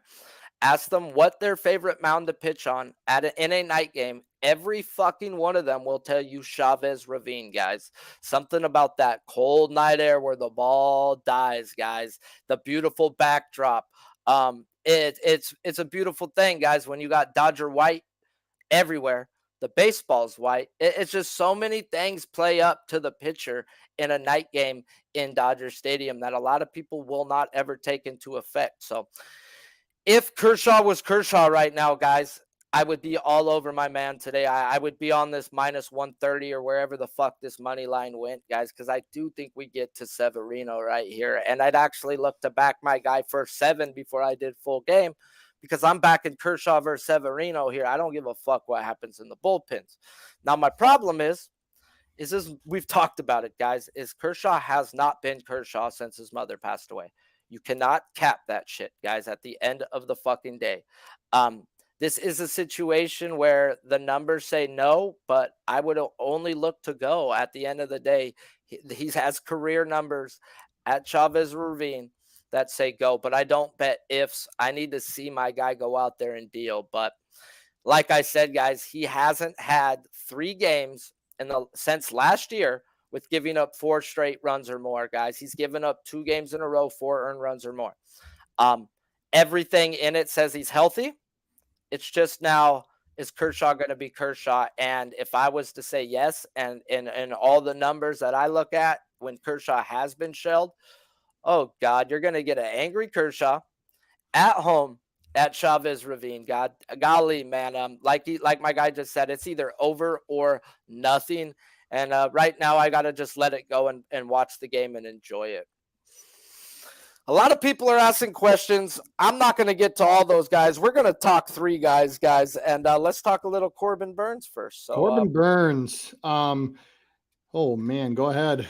ask them what their favorite mound to pitch on in a night game. Every fucking one of them will tell you Chavez Ravine, guys. Something about that cold night air where the ball dies, guys. The beautiful backdrop. It's a beautiful thing, guys, when you got Dodger white everywhere. The baseball's white. It's just so many things play up to the pitcher in a night game in Dodger Stadium that a lot of people will not ever take into effect. So if Kershaw was Kershaw right now, guys, I would be all over my man today. I would be on this minus 130 or wherever the fuck this money line went, guys, because I do think we get to Severino right here. And I'd actually look to back my guy for 7 before I did full game, because I'm backing Kershaw versus Severino here. I don't give a fuck what happens in the bullpens. Now, my problem is this, we've talked about it, guys, is Kershaw has not been Kershaw since his mother passed away. You cannot cap that shit, guys, at the end of the fucking day. This is a situation where the numbers say no, but I would only look to go at the end of the day. He has career numbers at Chavez Ravine that say go, but I don't bet ifs. I need to see my guy go out there and deal. But like I said, guys, he hasn't had 3 games since last year with giving up 4 straight runs or more, guys. He's given up 2 games in a row, 4 earned runs or more. Everything in it says he's healthy. It's just now, is Kershaw going to be Kershaw? And if I was to say yes, and all the numbers that I look at when Kershaw has been shelled, oh, God, you're going to get an angry Kershaw at home at Chavez Ravine. Golly, man. Like my guy just said, it's either over or nothing. And right now, I got to just let it go and watch the game and enjoy it. A lot of people are asking questions. I'm not going to get to all those guys. We're going to talk 3 guys, and let's talk a little Corbin Burnes first. So Corbin Burnes. Oh, man, go ahead.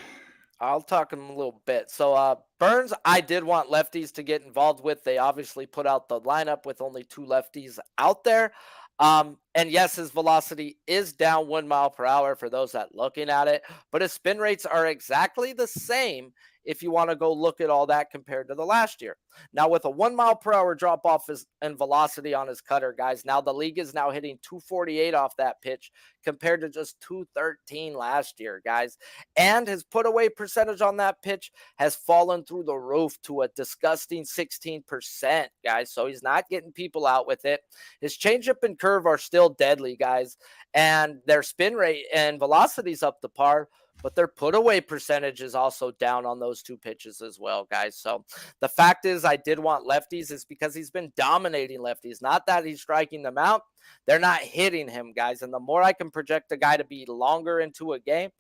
I'll talk him a little bit. So Burnes, I did want lefties to get involved with. They obviously put out the lineup with only 2 lefties out there. And yes, his velocity is down 1 mile per hour for those that looking at it, but his spin rates are exactly the same if you want to go look at all that compared to the last year. Now, with a 1 mile per hour drop off in velocity on his cutter, guys, now the league is now hitting 248 off that pitch compared to just 213 last year, guys. And his put away percentage on that pitch has fallen through the roof to a disgusting 16%, guys. So he's not getting people out with it. His changeup and curve are still deadly, guys. And their spin rate and velocity's up to par, but their put away percentage is also down on those 2 pitches as well, guys. So the fact is, I did want lefties is because he's been dominating lefties. Not that he's striking them out. They're not hitting him, guys. And the more I can project a guy to be longer into a game,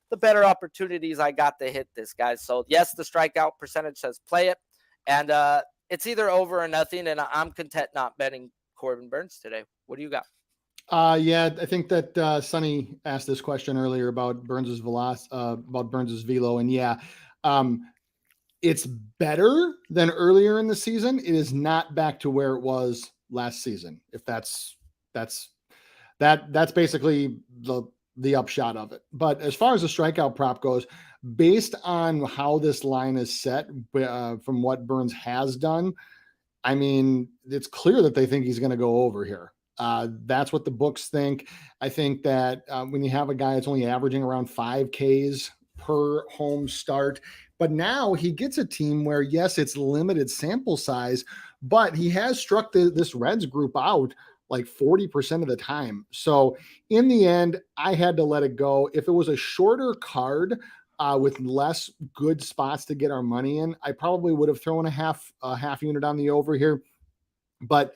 the better opportunities I got to hit this, guys. So yes, the strikeout percentage says play it. And it's either over or nothing. And I'm content not betting Corbin Burnes today. What do you got? Yeah, I think that Sonny asked this question earlier about Burnes's about Burnes's velo, and yeah, it's better than earlier in the season. It is not back to where it was last season. If that's basically the upshot of it. But as far as the strikeout prop goes, based on how this line is set, from what Burnes has done, I mean, it's clear that they think he's going to go over here. That's what the books think. I think that when you have a guy that's only averaging around 5 Ks per home start, but now he gets a team where, yes, it's limited sample size, but he has struck this Reds group out like 40% of the time. So in the end, I had to let it go. If it was a shorter card with less good spots to get our money in, I probably would have thrown a half unit on the over here. But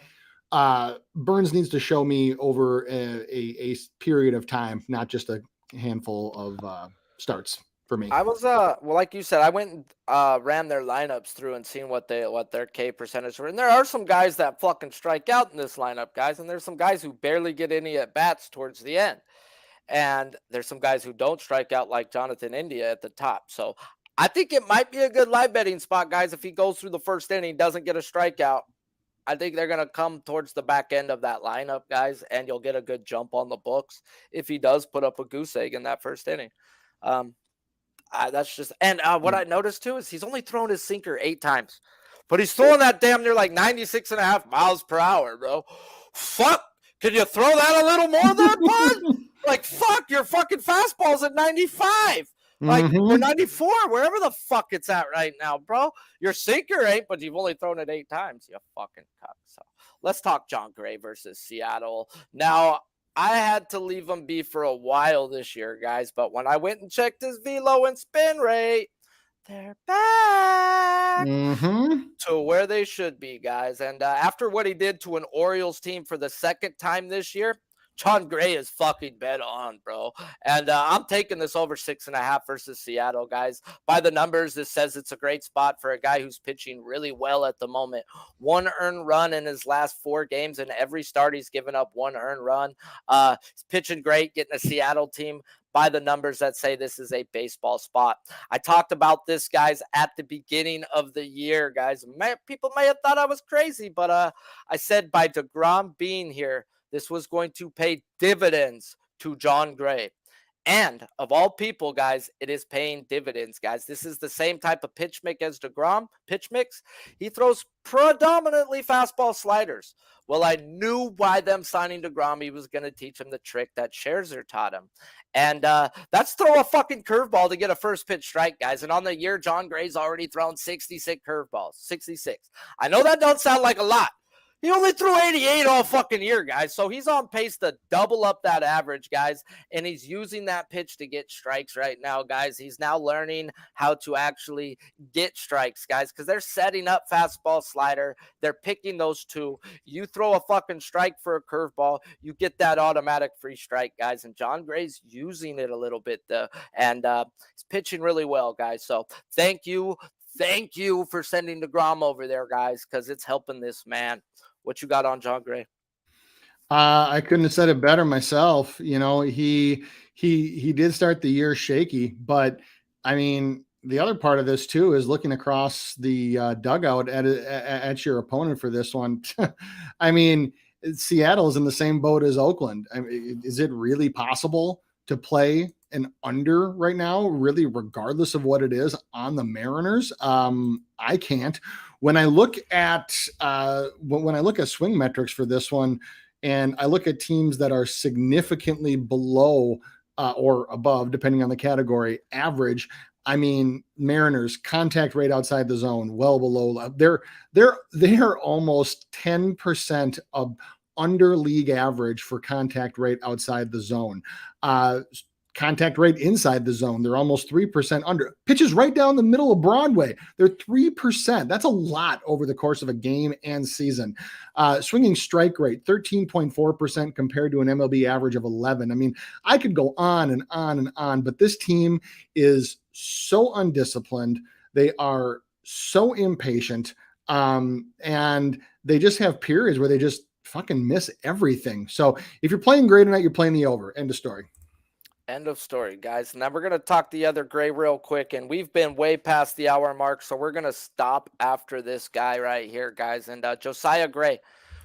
Burnes needs to show me over a period of time, not just a handful of starts for me. I was well, like you said, I went and ran their lineups through and seen what their K percentage were. And there are some guys that fucking strike out in this lineup, guys, and there's some guys who barely get any at bats towards the end. And there's some guys who don't strike out, like Jonathan India at the top. So I think it might be a good live betting spot, guys. If he goes through the first inning, doesn't get a strikeout, I think they're going to come towards the back end of that lineup, guys, and you'll get a good jump on the books if he does put up a goose egg in that first inning. That's just, and what I noticed too is he's only thrown his sinker 8 times, but he's throwing that damn near like 96.5 miles per hour, bro. Fuck. Can you throw that a little more there, bud? Like, fuck, your fucking fastball's at 95. Like, or 94, wherever the fuck it's at right now, bro. Your sinker ain't, but you've only thrown it 8 times, you fucking cuck. So let's talk John Gray versus Seattle. Now, I had to leave him be for a while this year, guys, but when I went and checked his velo and spin rate, They're back Mm-hmm. to where they should be, guys. And after what he did to an Orioles team for the second time this year, John Gray is fucking bet on, bro. And I'm taking this over 6.5 versus Seattle, guys. By the numbers, this says it's a great spot for a guy who's pitching really well at the moment. 1 earned run in his last 4 games, and every start he's given up 1 earned run. He's pitching great, getting a Seattle team by the numbers that say this is a baseball spot. I talked about this, guys, at the beginning of the year, guys. People may have thought I was crazy, but I said by DeGrom being here, this was going to pay dividends to John Gray. And of all people, guys, it is paying dividends, guys. This is the same type of pitch mix as DeGrom, pitch mix. He throws predominantly fastball sliders. Well, I knew by them signing DeGrom, he was going to teach him the trick that Scherzer taught him. And that's throw a fucking curveball to get a first pitch strike, guys. And on the year, John Gray's already thrown 66 curveballs, 66. I know that don't sound like a lot. He only threw 88 all fucking year, guys. So he's on pace to double up that average, guys. And he's using that pitch to get strikes right now, guys. He's now learning how to actually get strikes, guys, because they're setting up fastball slider. They're picking those two. You throw a fucking strike for a curveball, you get that automatic free strike, guys. And John Gray's using it a little bit, though. And he's pitching really well, guys. So thank you. Thank you for sending DeGrom over there, guys, because it's helping this man. What you got on John Gray? I couldn't have said it better myself. You know, he did start the year shaky, but I mean, the other part of this too is looking across the dugout at your opponent for this one. I mean, Seattle is in the same boat as Oakland. I mean, is it really possible to play an under right now, really, regardless of what it is on the Mariners? I can't. When I look at swing metrics for this one, and I look at teams that are significantly below or above, depending on the category, average. I mean, Mariners contact rate outside the zone, well below. They're almost 10% of under league average for contact rate outside the zone. Contact rate inside the zone, they're almost 3% under. Pitches right down the middle of Broadway, they're 3%. That's a lot over the course of a game and season. Swinging strike rate, 13.4% compared to an MLB average of 11. I mean, I could go on and on and on, but this team is so undisciplined. They are so impatient, and they just have periods where they just fucking miss everything. So if you're playing Gray tonight, you're playing the over. End of story. End of story, guys. Now we're going to talk the other Gray real quick, and we've been way past the hour mark, so we're going to stop after this guy right here, guys. And Josiah Gray,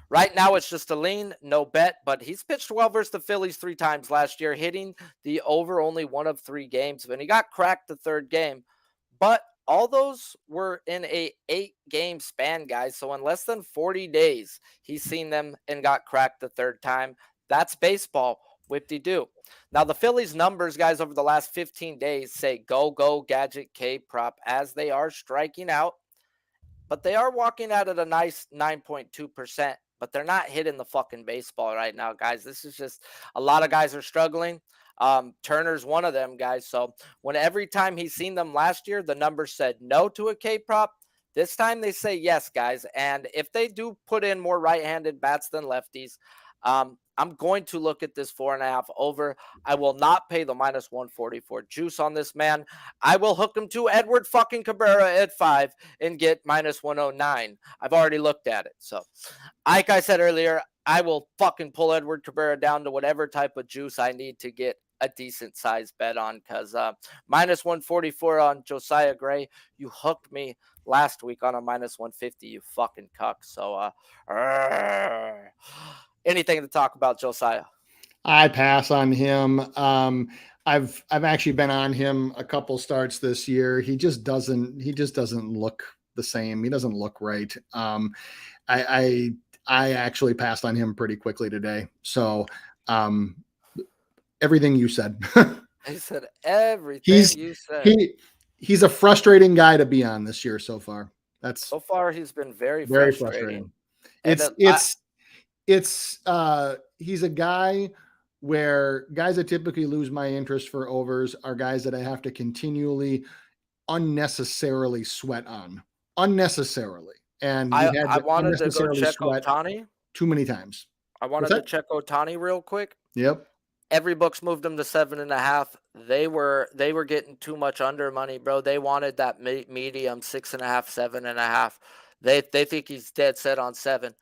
right now it's just a lean, no bet, but he's pitched well versus the Phillies 3 times last year, hitting the over only 1 of 3 games, and he got cracked the 3rd game. But all those were in a 8-game span, guys. So in less than 40 days, he's seen them and got cracked the 3rd time. That's baseball. Whip-de-doo. Now, the Phillies numbers, guys, over the last 15 days say go, gadget, K-prop, as they are striking out. But they are walking out at a nice 9.2%. But they're not hitting the fucking baseball right now, guys. This is just a lot of guys are struggling. Turner's one of them, guys. So when every time he's seen them last year, the numbers said no to a K-prop. This time they say yes, guys. And if they do put in more right-handed bats than lefties, I'm going to look at this 4.5 over. I will not pay the minus 144 juice on this man. I will hook him to Edward fucking Cabrera at 5 and get minus 109. I've already looked at it. So, like I said earlier, I will fucking pull Edward Cabrera down to whatever type of juice I need to get a decent size bet on, because minus 144 on Josiah Gray. You hooked me last week on a minus 150, you fucking cuck. So, anything to talk about Josiah? I pass on him. I've actually been on him a couple starts this year. He just doesn't look the same. He doesn't look right. I actually passed on him pretty quickly today. So everything you said. I said everything you said. He's a frustrating guy to be on this year so far. So far he's been very frustrating. He's a guy where guys that typically lose my interest for overs are guys that I have to continually unnecessarily sweat on. Unnecessarily. And I we had I to wanted to go unnecessarily check sweat Otani. too many times. I What's wanted to that? check Otani real quick. Yep. Every book's moved them to 7.5. They were getting too much under money, bro. They wanted that medium 6.5, 7.5. They think he's dead set on 7.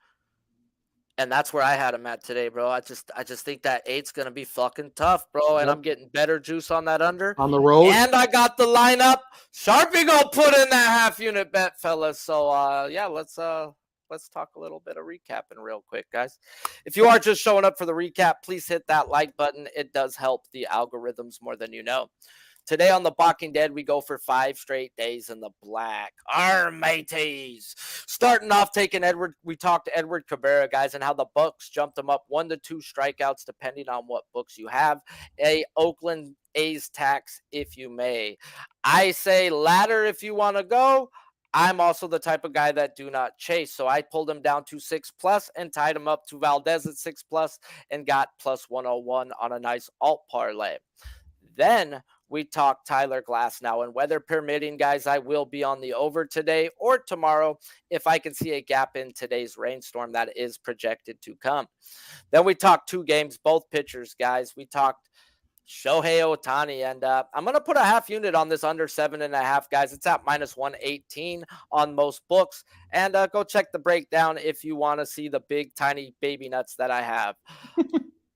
And that's where I had him at today, bro. I just think that 8's gonna be fucking tough, bro. And Yep. I'm getting better juice on that under. On the road. And I got the lineup. Sharpie gonna put in that half unit bet, fellas. So yeah, let's talk a little bit of recapping real quick, guys. If you are just showing up for the recap, please hit that like button. It does help the algorithms more than you know. Today on the Balking Dead, we go for 5 straight days in the black. Our mateys. Starting off taking Edward. We talked to Edward Cabrera, guys, and how the books jumped him up 1 to 2 strikeouts, depending on what books you have. A Oakland A's tax, if you may. I say ladder if you want to go. I'm also the type of guy that do not chase. So I pulled him down to 6+ and tied him up to Valdez at 6+ and got plus 101 on a nice alt parlay. Then we talk Tyler Glass now, and weather permitting, guys, I will be on the over today or tomorrow if I can see a gap in today's rainstorm that is projected to come. Then we talk 2 games, both pitchers, guys. We talked Shohei Ohtani, and I'm going to put a half unit on this under 7.5, guys. It's at minus 118 on most books, and go check the breakdown if you want to see the big, tiny baby nuts that I have.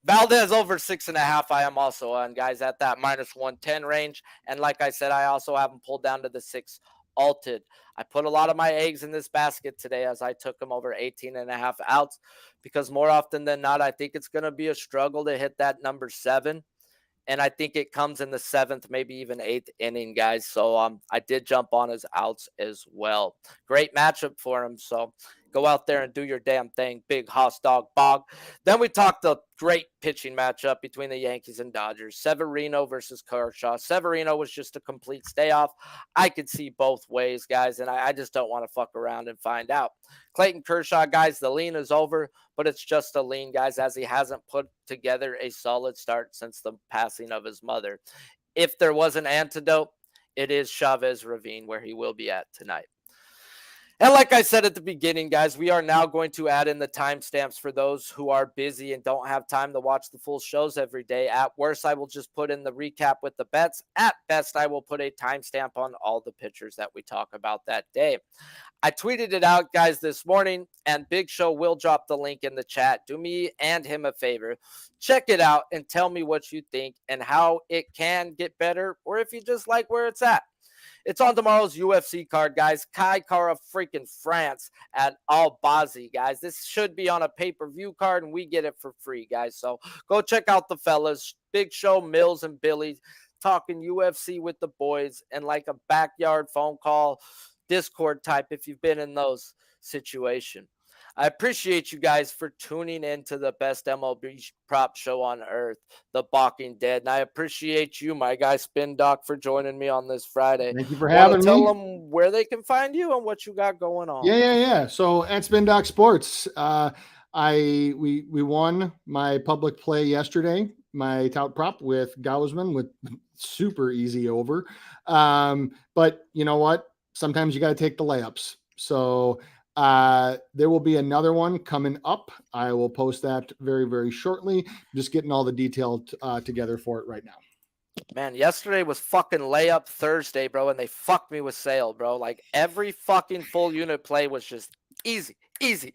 Valdez over 6.5. I am also on, guys, at that minus 110 range. And like I said, I also have them pulled down to the 6 alted. I put a lot of my eggs in this basket today as I took them over 18.5 outs because more often than not, I think it's going to be a struggle to hit that number 7. And I think it comes in the 7th, maybe even 8th inning, guys. So I did jump on his outs as well. Great matchup for him. So go out there and do your damn thing, big hoss dog bog. Then we talked the great pitching matchup between the Yankees and Dodgers. Severino versus Kershaw. Severino was just a complete stay off. I could see both ways, guys, and I just don't want to fuck around and find out. Clayton Kershaw, guys, the lean is over, but it's just a lean, guys, as he hasn't put together a solid start since the passing of his mother. If there was an antidote, it is Chavez Ravine, where he will be at tonight. And like I said at the beginning, guys, we are now going to add in the timestamps for those who are busy and don't have time to watch the full shows every day. At worst, I will just put in the recap with the bets. At best, I will put a timestamp on all the pitchers that we talk about that day. I tweeted it out, guys, this morning, and Big Show will drop the link in the chat. Do me and him a favor. Check it out and tell me what you think and how it can get better, or if you just like where it's at. It's on tomorrow's UFC card, guys. Kai Kara freaking France at Albazi, guys. This should be on a pay-per-view card, and we get it for free, guys. So go check out the fellas. Big Show, Mills, and Billy talking UFC with the boys and like a backyard phone call, Discord type if you've been in those situations. I appreciate you guys for tuning in to the best MLB prop show on earth, The Balking Dead. And I appreciate you, my guy Spin Doc, for joining me on this Friday. Thank you for having me. Tell them where they can find you and what you got going on. Yeah. So at Spin Doc Sports, we won my public play yesterday, my tout prop with Gausman with super easy over. But you know what? Sometimes you got to take the layups. So there will be another one coming up. I will post that very, very shortly. Just getting all the detail together for it right now. Man, yesterday was fucking layup Thursday, bro, and they fucked me with sale, bro. Like every fucking full unit play was just easy. Easy.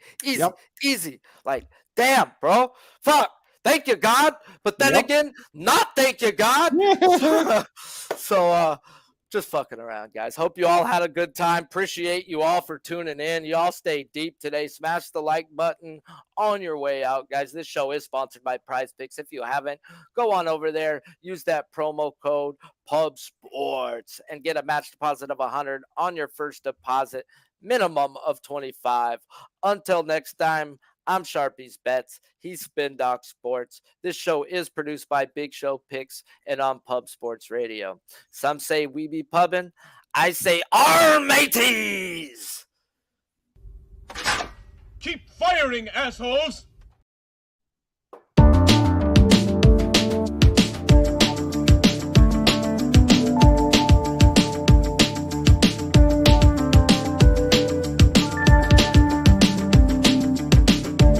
Like, damn, bro. Fuck. Thank you, God. But then again, not thank you, God. So, just fucking around, guys. Hope you all had a good time. Appreciate you all for tuning in. You all stay deep today. Smash the like button on your way out, guys. This show is sponsored by PrizePicks. If you haven't, go on over there. Use that promo code PUBSPORTS and get a match deposit of $100 on your first deposit, minimum of $25. Until next time, I'm Sharpie's Bets. He's Spin Doc Sports. This show is produced by Big Show Picks and on Pub Sports Radio. Some say we be pubbing. I say our mateys! Keep firing, assholes!